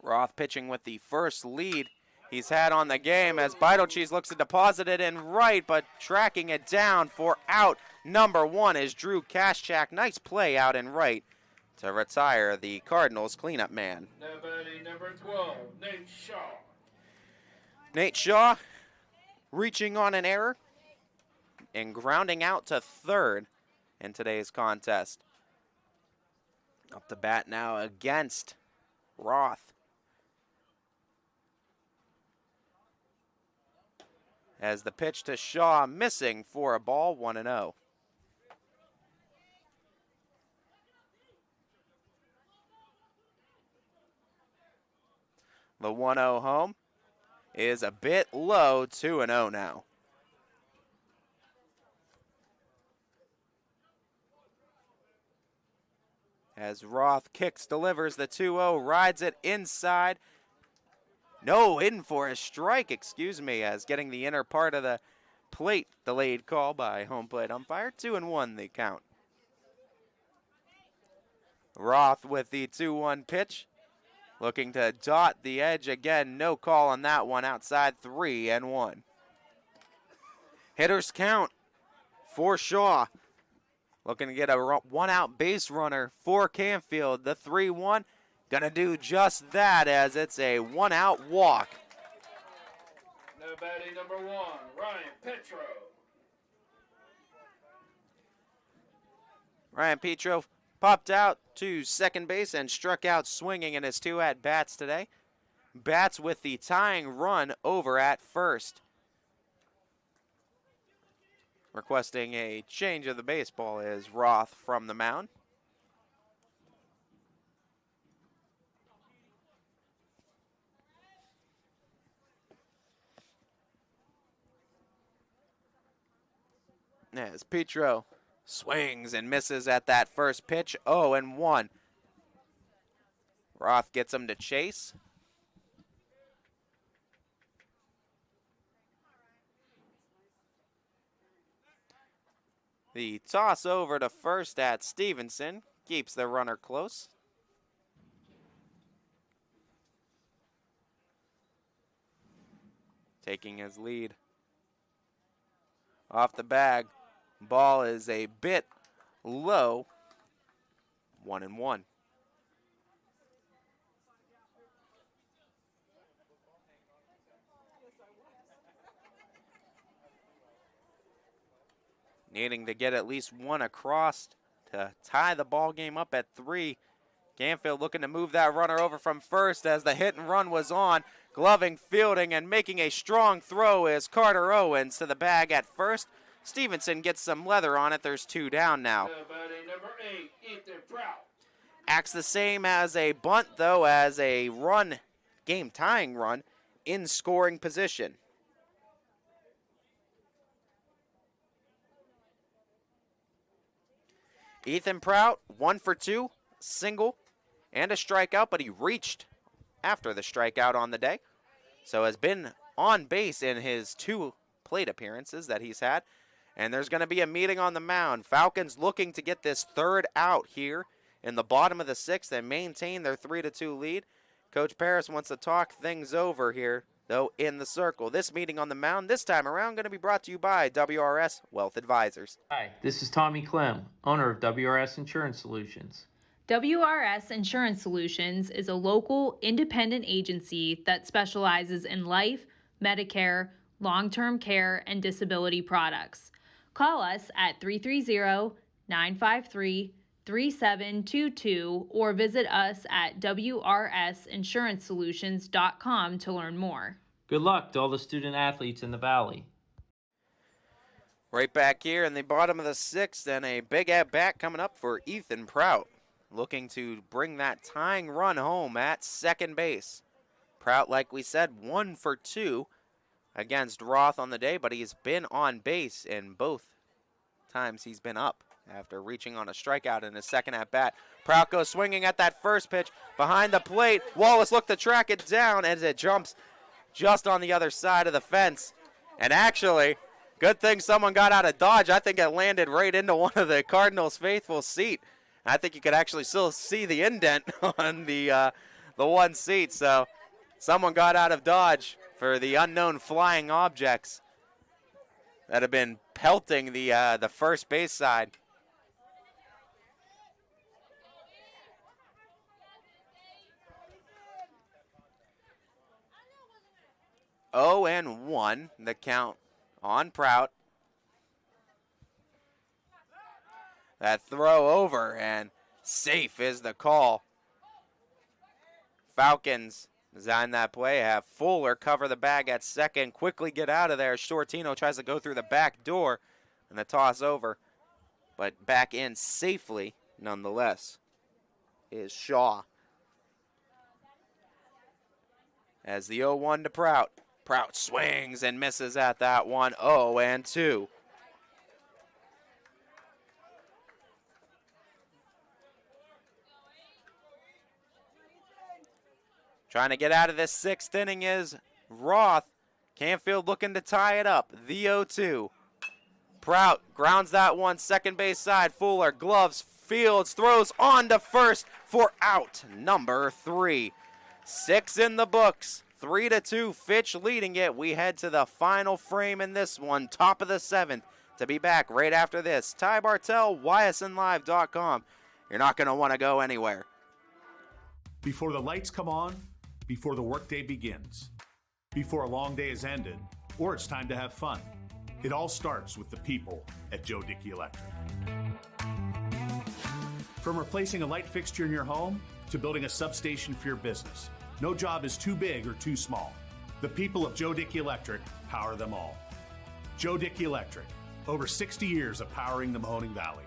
Roth pitching with the first lead he's had on the game as Beitelcheese looks to deposit it in right, but tracking it down for out number 1 is Drew Kaschak. Nice play out in right to retire the Cardinals cleanup man. Number 12, Nate Shaw. Nate Shaw reaching on an error and grounding out to third in today's contest. Up to bat now against Roth. As the pitch to Shaw missing for a ball, 1-0. The 1-0 home is a bit low, 2-0 now. As Roth kicks, delivers the 2-0, rides it inside. No, in for a strike, excuse me, as getting the inner part of the plate. Delayed call by home plate umpire. 2-1 the count. Roth with the 2-1 pitch. Looking to dot the edge again. No call on that one. Outside 3-1. Hitters count for Shaw. Looking to get a one-out base runner for Canfield. The 3-1. Gonna do just that as it's a one-out walk. Now batting number 1, Ryan Petro. Ryan Petro popped out to second base and struck out swinging in his 2 at-bats today. Bats with the tying run over at first. Requesting a change of the baseball is Roth from the mound. As Petro swings and misses at that first pitch, 0-1. Roth gets him to chase. The toss over to first at Stevenson keeps the runner close. Taking his lead. Off the bag. Ball is a bit low. 1-1. Needing to get at least one across to tie the ball game up at 3. Canfield looking to move that runner over from first as the hit and run was on. Gloving, fielding, and making a strong throw is Carter Owens to the bag at first. Stevenson gets some leather on it. There's 2 down now. Number 8, Ethan Prout. Acts the same as a bunt, though, as a run, game-tying run, in scoring position. Ethan Prout, 1 for 2, single, and a strikeout, but he reached after the strikeout on the day. So has been on base in his 2 plate appearances that he's had. And there's going to be a meeting on the mound. Falcons looking to get this 3rd out here in the bottom of the 6th and maintain their 3-2 lead. Coach Paris wants to talk things over here, though, in the circle. This meeting on the mound this time around going to be brought to you by WRS Wealth Advisors. Hi, this is Tommy Clem, owner of WRS Insurance Solutions. WRS Insurance Solutions is a local independent agency that specializes in life, Medicare, long-term care, and disability products. Call us at 330-953-3722 or visit us at wrsinsuranceSolutions.com to learn more. Good luck to all the student athletes in the Valley. Right back here in the bottom of the 6th, and a big at-bat coming up for Ethan Prout, looking to bring that tying run home at second base. Prout, like we said, 1 for 2 against Roth on the day, but he's been on base in both times he's been up after reaching on a strikeout in his second at-bat. Prout goes swinging at that first pitch behind the plate. Wallace looked to track it down as it jumps just on the other side of the fence. And actually, good thing someone got out of dodge. I think it landed right into one of the Cardinals' faithful seat. I think you could actually still see the indent on the the one seat, so someone got out of dodge for the unknown flying objects that have been pelting the first base side. Oh, and 1, the count on Prout. That throw over, and safe is the call. Falcons design that play, have Fuller cover the bag at second, quickly get out of there. Shortino tries to go through the back door, and the toss over, but back in safely nonetheless is Shaw. As the 0-1 to Prout. Prout swings and misses at that one. 0-2. Trying to get out of this 6th inning is Roth. Canfield looking to tie it up. The 0-2. Prout grounds that one, second base side. Fuller, gloves, Fields, throws on to first for out number 3. 6 in the books. 3-2, Fitch leading it. We head to the final frame in this one, top of the 7th. To be back right after this. Ty Bartell, ysnlive.com. You're not going to want to go anywhere. Before the lights come on, before the workday begins, before a long day is ended, or it's time to have fun. It all starts with the people at Joe Dickey Electric. From replacing a light fixture in your home to building a substation for your business, no job is too big or too small. The people of Joe Dickey Electric power them all. Joe Dickey Electric, over 60 years of powering the Mahoning Valley.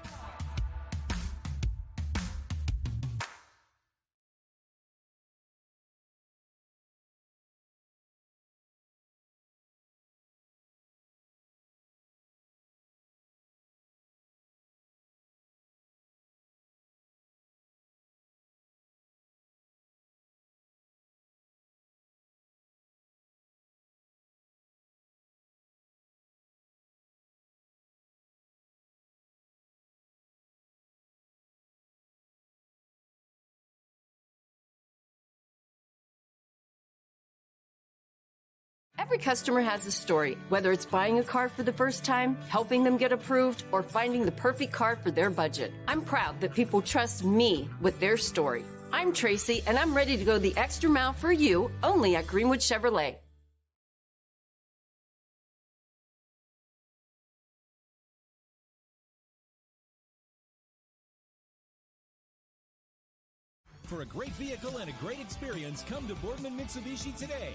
Every customer has a story, whether it's buying a car for the first time, helping them get approved, or finding the perfect car for their budget. I'm proud that people trust me with their story. I'm Tracy, and I'm ready to go the extra mile for you, only at Greenwood Chevrolet. For a great vehicle and a great experience, come to Boardman Mitsubishi today.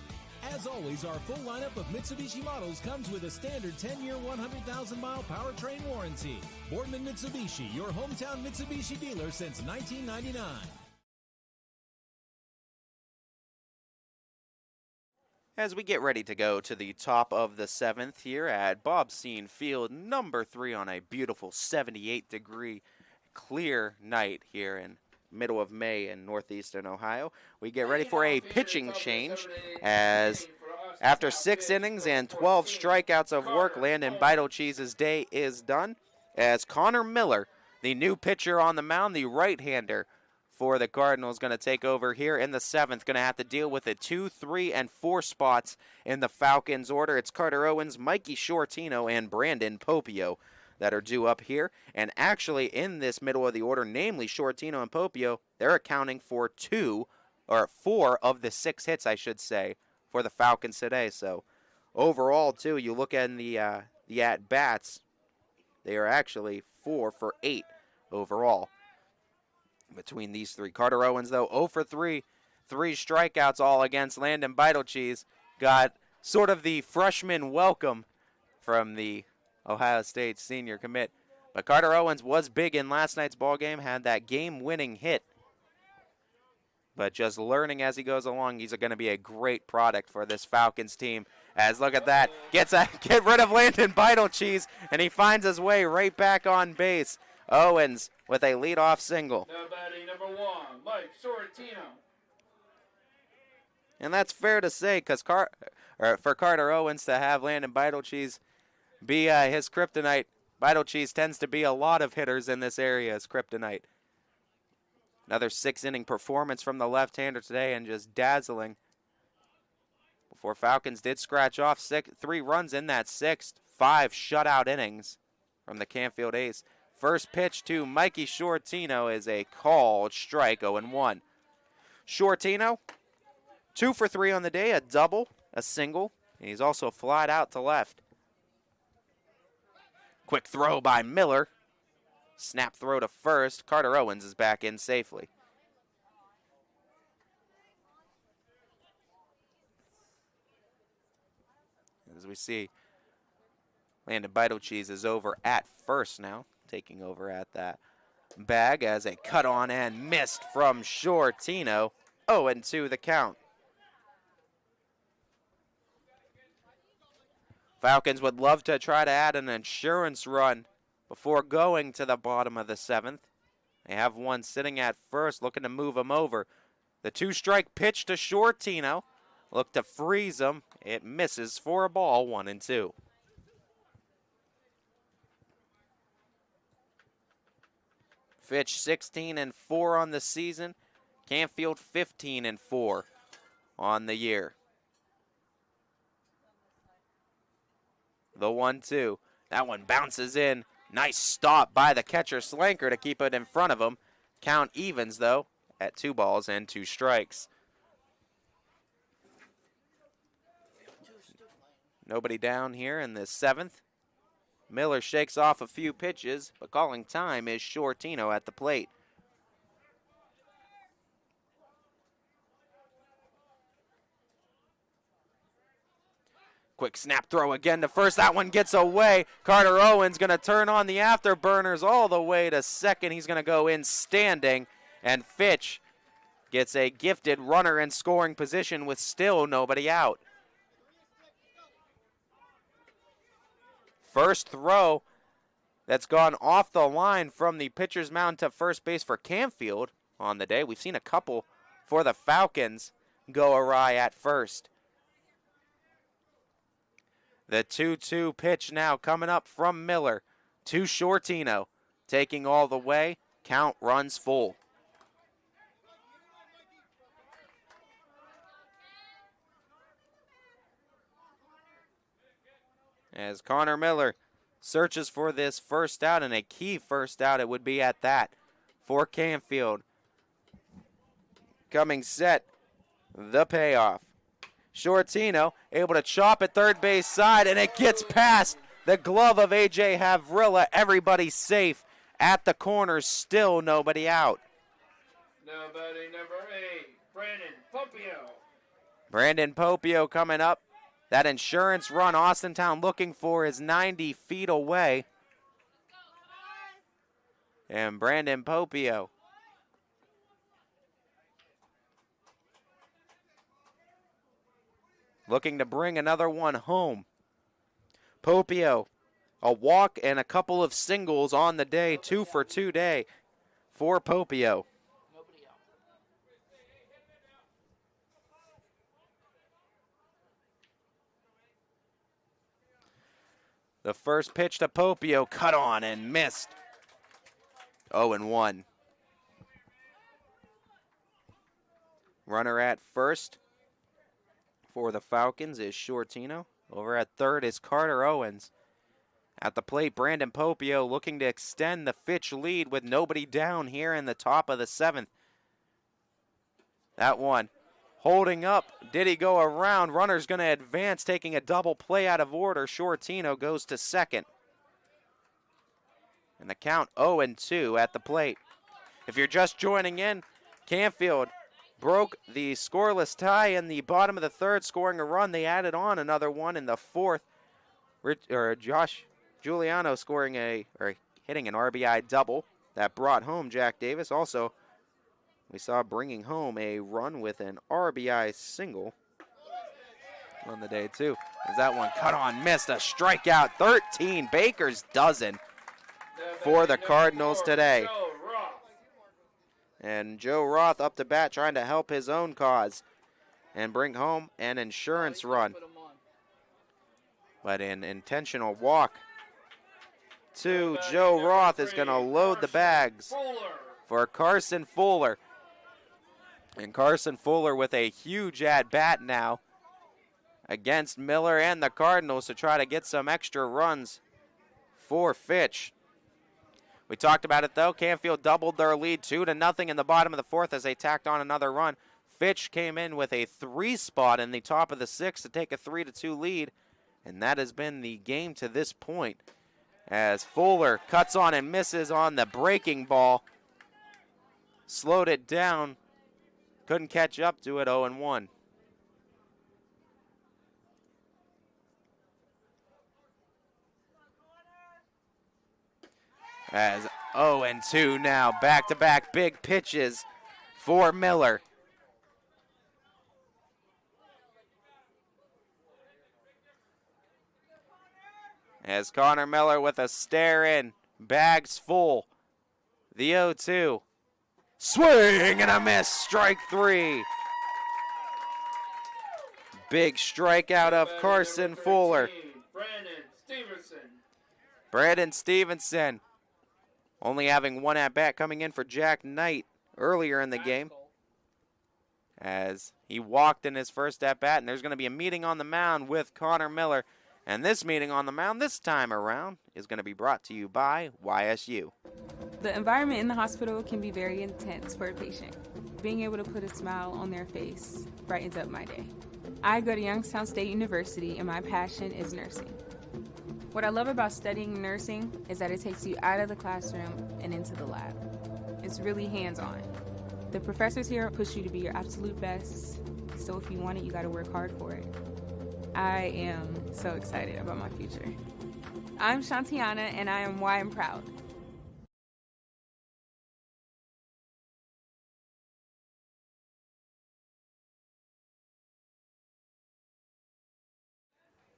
As always, our full lineup of Mitsubishi models comes with a standard 10-year, 100,000-mile powertrain warranty. Boardman Mitsubishi, your hometown Mitsubishi dealer since 1999. As we get ready to go to the top of the 7th here at Bobseen Field, number 3 on a beautiful 78-degree clear night here in middle of May in northeastern Ohio. We get ready for a pitching change as after 6 innings and 12 strikeouts of work, Landon Beitelcheese's day is done as Connor Miller, the new pitcher on the mound, the right-hander for the Cardinals, going to take over here in the 7th. Going to have to deal with it 2, 3, and 4 spots in the Falcons order. It's Carter Owens, Mikey Shortino, and Brandon Popio that are due up here. And actually in this middle of the order, namely Shortino and Popio, they're accounting for 4 of the 6 hits, I should say, for the Falcons today. So overall, too, you look at the at-bats, they are actually 4 for 8 overall between these 3. Carter Owens, though, 0 for 3, 3 strikeouts all against Landon Beitelcheese. Got sort of the freshman welcome from the Ohio State senior commit. But Carter Owens was big in last night's ball game, had that game-winning hit. But just learning as he goes along, he's going to be a great product for this Falcons team. As look at that, get rid of Landon Beitelcheese, and he finds his way right back on base. Owens with a leadoff single. Now batting number 1, Mike Shortino. And that's fair to say, because for Carter Owens to have Landon Beitelcheese be his kryptonite, Beitelcheese tends to be a lot of hitters in this area as kryptonite. Another 6-inning performance from the left-hander today and just dazzling. Before Falcons did scratch off 3 runs in that 6th, 5 shutout innings from the Canfield ace. First pitch to Mikey Shortino is a called strike, 0-1. Shortino, 2 for 3 on the day, a double, a single, and he's also flied out to left. Quick throw by Miller. Snap throw to first. Carter Owens is back in safely. As we see, Landon Beitelcheese is over at first now, taking over at that bag as a cut on and missed from Shortino. 0-2 the count. Falcons would love to try to add an insurance run before going to the bottom of the 7th. They have one sitting at first, looking to move him over. The 2-strike pitch to Shortino. Look to freeze him. It misses for a ball, 1-2. Fitch 16-4 on the season. Canfield 15-4 on the year. The 1-2. That one bounces in. Nice stop by the catcher Slanker to keep it in front of him. Count evens, though, at 2 balls and 2 strikes. Nobody down here in the 7th. Miller shakes off a few pitches, but calling time is Shortino at the plate. Quick snap throw again to first. That one gets away. Carter Owens going to turn on the afterburners all the way to second. He's going to go in standing, and Fitch gets a gifted runner in scoring position with still nobody out. First throw that's gone off the line from the pitcher's mound to first base for Canfield on the day. We've seen a couple for the Falcons go awry at first. The 2-2 pitch now coming up from Miller to Shortino. Taking all the way. Count runs full. As Connor Miller searches for this first out, and a key first out it would be at that for Canfield. Coming set, the payoff. Shortino able to chop at third base side, and it gets past the glove of A.J. Havrilla. Everybody safe at the corner, still nobody out. Nobody, number 8, Brandon Popio. Brandon Popio coming up. That insurance run Austintown looking for is 90 feet away. And Brandon Popio looking to bring another one home. Popio, a walk and a couple of singles on the day, 2 for 2 day for Popio. The first pitch to Popio, cut on and missed. 0-1. Runner at first for the Falcons is Shortino. Over at third is Carter Owens. At the plate, Brandon Popio looking to extend the Fitch lead with nobody down here in the top of the 7th. That one holding up. Did he go around? Runner's going to advance, taking a double play out of order. Shortino goes to second. And the count 0-2 at the plate. If you're just joining in, Canfield broke the scoreless tie in the bottom of the 3rd, scoring a run. They added on another one in the 4th. Josh Giuliano hitting an RBI double that brought home Jack Davis. Also, we saw bringing home a run with an RBI single on the day, too. As that one cut on, missed, a strikeout, 13 Baker's dozen for the Cardinals today. And Joe Roth up to bat trying to help his own cause and bring home an insurance run. But an intentional walk to Joe Roth is going to load the bags for Carson Fuller. And Carson Fuller with a huge at-bat now against Miller and the Cardinals to try to get some extra runs for Fitch. We talked about it, though. Canfield doubled their lead 2-0 in the bottom of the fourth as they tacked on another run. Fitch came in with a 3 spot in the top of the sixth to take a 3-2 lead, and that has been the game to this point as Fuller cuts on and misses on the breaking ball. Slowed it down. Couldn't catch up to it, 0-1. As 0-2 now, back-to-back big pitches for Miller. As Connor Miller with a stare in, bags full. The 0-2. Swing and a miss, strike 3. Big strikeout of Carson Fuller. Brandon Stevenson only having one at-bat coming in for Jack Knight earlier in the game as he walked in his first at-bat, and there's going to be a meeting on the mound with Connor Miller. And this meeting on the mound this time around is going to be brought to you by YSU. The environment in the hospital can be very intense for a patient. Being able to put a smile on their face brightens up my day. I go to Youngstown State University and my passion is nursing. What I love about studying nursing is that it takes you out of the classroom and into the lab. It's really hands-on. The professors here push you to be your absolute best, so if you want it, you got to work hard for it. I am so excited about my future. I'm Shantiana, and I am why I'm proud.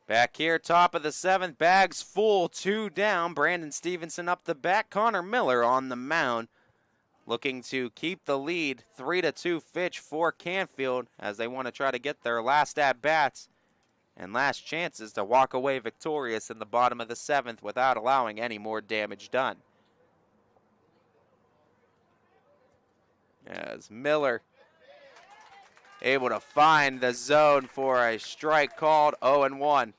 Back here, top of the seventh, bags full, 2 down. Brandon Stevenson up the bat. Connor Miller on the mound, looking to keep the lead. 3-2 Fitch for Canfield as they want to try to get their last at-bats and last chances to walk away victorious in the bottom of the seventh without allowing any more damage done. As Miller able to find the zone for a strike called, 0-1.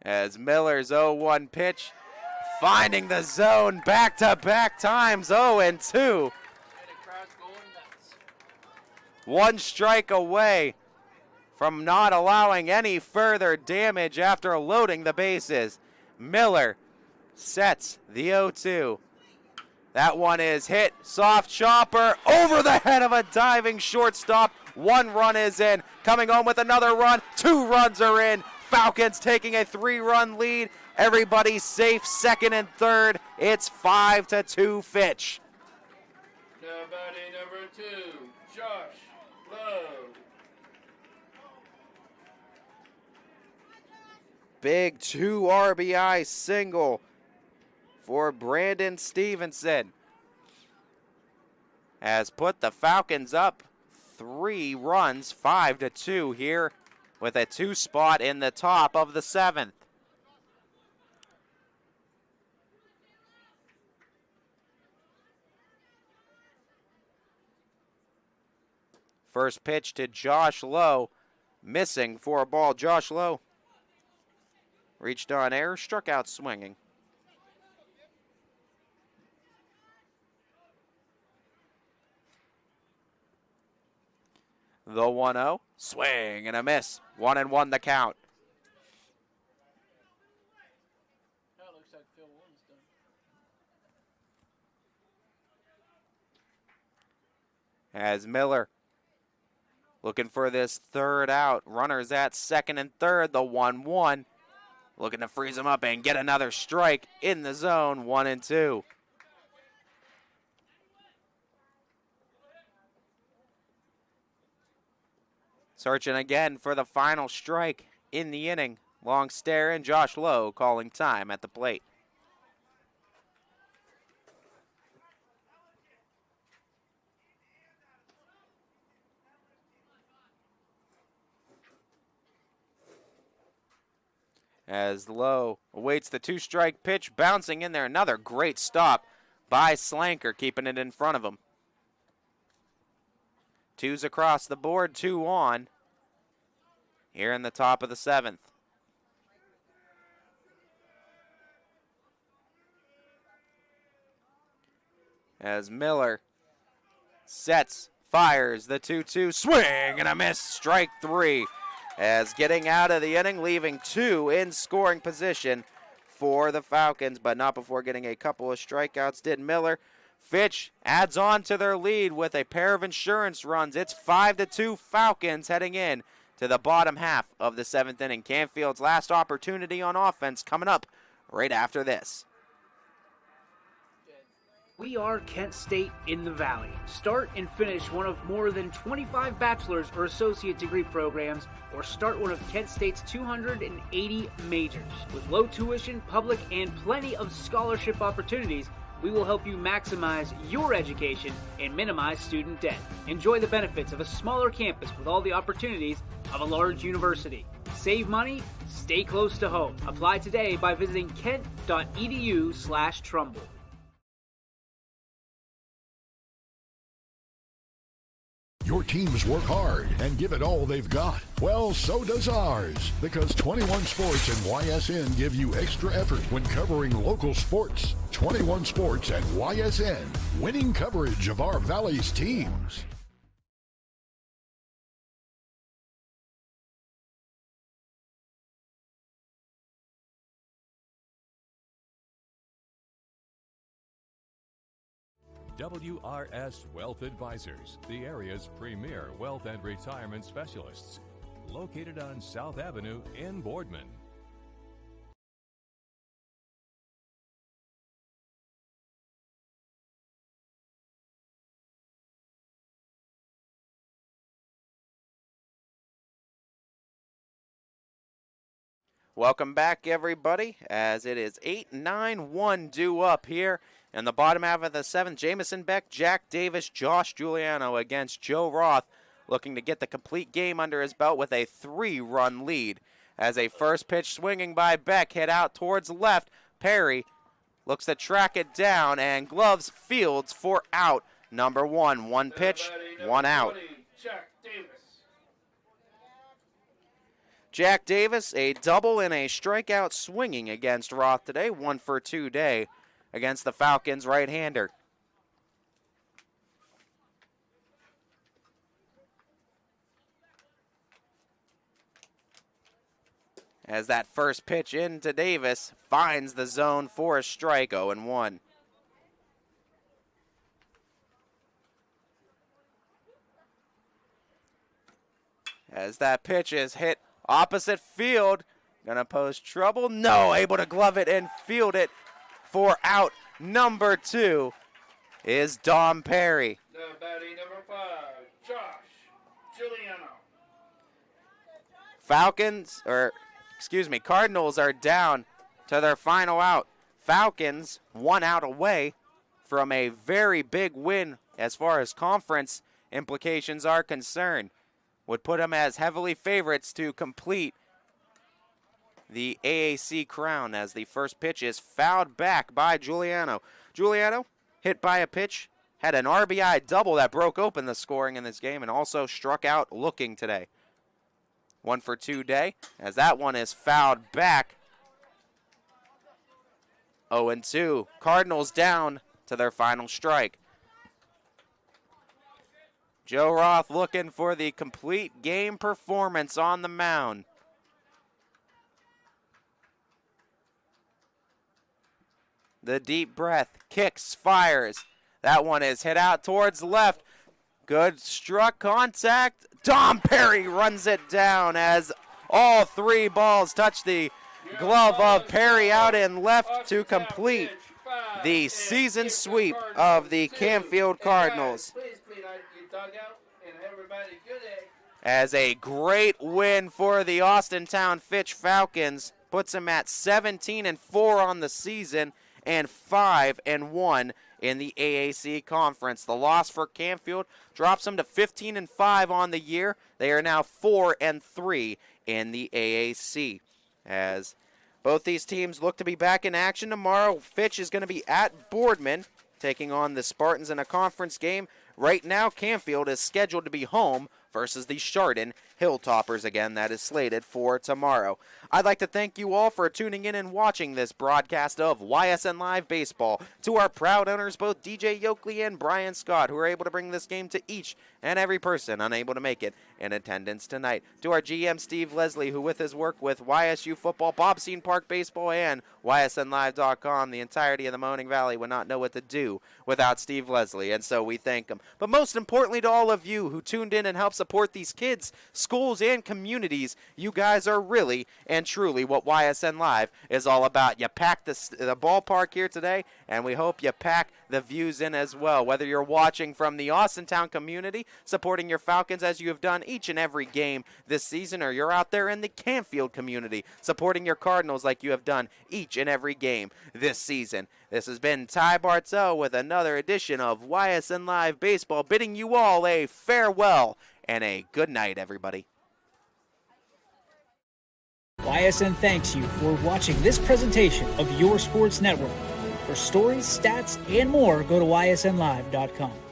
As Miller's 0-1 pitch, finding the zone back-to-back times, 0-2. One strike away from not allowing any further damage after loading the bases. Miller sets the 0-2. That one is hit, soft chopper, over the head of a diving shortstop. 1 run is in, coming home with another run. 2 runs are in. Falcons taking a 3-run lead. Everybody safe, second and third. It's 5-2 Fitch. Nobody number 2, Josh Lowe. Big 2 RBI single for Brandon Stevenson has put the Falcons up 3 runs, 5-2 here with a 2 spot in the top of the seventh. First pitch to Josh Lowe, missing for a ball. Josh Lowe reached on air, struck out swinging. The 1-0, swing and a miss. 1-1 the count. That looks like Phil Warren's done. As Miller looking for this third out. Runners at second and third, the 1-1. Looking to freeze him up and get another strike in the zone, 1-2. Searching again for the final strike in the inning. Long stare and Josh Lowe calling time at the plate. as Lowe awaits the 2-strike pitch, bouncing in there. Another great stop by Slanker, keeping it in front of him. 2s across the board, 2 on here in the top of the 7th. As Miller sets, fires the 2-2, swing and a miss, strike 3. As getting out of the inning, leaving 2 in scoring position for the Falcons, but not before getting a couple of strikeouts did Miller. Fitch adds on to their lead with a pair of insurance runs. It's 5-2 Falcons heading in to the bottom half of the 7th inning. Canfield's last opportunity on offense coming up right after this. We are Kent State in the Valley. Start and finish one of more than 25 bachelor's or associate degree programs, or start one of Kent State's 280 majors. With low tuition, public, and plenty of scholarship opportunities, we will help you maximize your education and minimize student debt. Enjoy the benefits of a smaller campus with all the opportunities of a large university. Save money, stay close to home. Apply today by visiting kent.edu/Trumbull. Your teams work hard and give it all they've got. Well, so does ours, because 21 Sports and YSN give you extra effort when covering local sports. 21 Sports and YSN, winning coverage of our Valley's teams. WRS Wealth Advisors, the area's premier wealth and retirement specialists. Located on South Avenue in Boardman. Welcome back, everybody, as it is 8-9-1 due up here. In the bottom half of the 7th, Jamison Beck, Jack Davis, Josh Giuliano against Joe Roth, looking to get the complete game under his belt with a 3-run lead. As a first pitch swinging by Beck, hit out towards left. Perry looks to track it down, and gloves fields for out number 1. 1 pitch, 1 out. Jack Davis, a double and a strikeout swinging against Roth today. 1 for 2 day against the Falcons right-hander. As that first pitch into Davis finds the zone for a strike, 0-1. As that pitch is hit opposite field, gonna pose trouble. No, able to glove it and field it for out number 2 is Dom Perry. The batting number 5, Josh Giuliano. Cardinals are down to their final out. Falcons 1 out away from a very big win as far as conference implications are concerned. Would put them as heavily favorites to complete the AAC crown, as the first pitch is fouled back by Giuliano. Giuliano, hit by a pitch, had an RBI double that broke open the scoring in this game and also struck out looking today. 1 for 2 day, as that one is fouled back. 0-2. Cardinals down to their final strike. Joe Roth looking for the complete game performance on the mound. The deep breath, kicks, fires. That one is hit out towards left. Good struck contact. Dom Perry runs it down as all 3 balls touch the glove of Perry out in left to complete the season sweep of the Canfield Cardinals. As a great win for the Austintown Fitch Falcons puts them at 17-4 on the season and 5-1 in the AAC conference. The loss for Canfield drops them to 15-5 on the year. They are now 4-3 in the AAC. As Both these teams look to be back in action tomorrow. Fitch is going to be at Boardman, taking on the Spartans in a conference game. Right now, Canfield is scheduled to be home versus the Chardon Hilltoppers again. That is slated for tomorrow. I'd like to thank you all for tuning in and watching this broadcast of YSN Live Baseball. To our proud owners, both DJ Yoakley and Brian Scott, who are able to bring this game to each and every person unable to make it in attendance tonight. To our GM, Steve Leslie, who with his work with YSU Football, Bobstein Park Baseball, and YSNLive.com, the entirety of the Moaning Valley would not know what to do without Steve Leslie, and so we thank him. But most importantly to all of you who tuned in and helped support these kids, schools, and communities, you guys are really and truly what YSN Live is all about. You packed the ballpark here today, and we hope you pack the views in as well. Whether you're watching from the Austintown community, supporting your Falcons as you have done each and every game this season, or you're out there in the Canfield community, supporting your Cardinals like you have done each and every game this season. This has been Ty Bartel with another edition of YSN Live Baseball, bidding you all a farewell and a good night, everybody. YSN thanks you for watching this presentation of your sports network. For stories, stats, and more, go to ysnlive.com.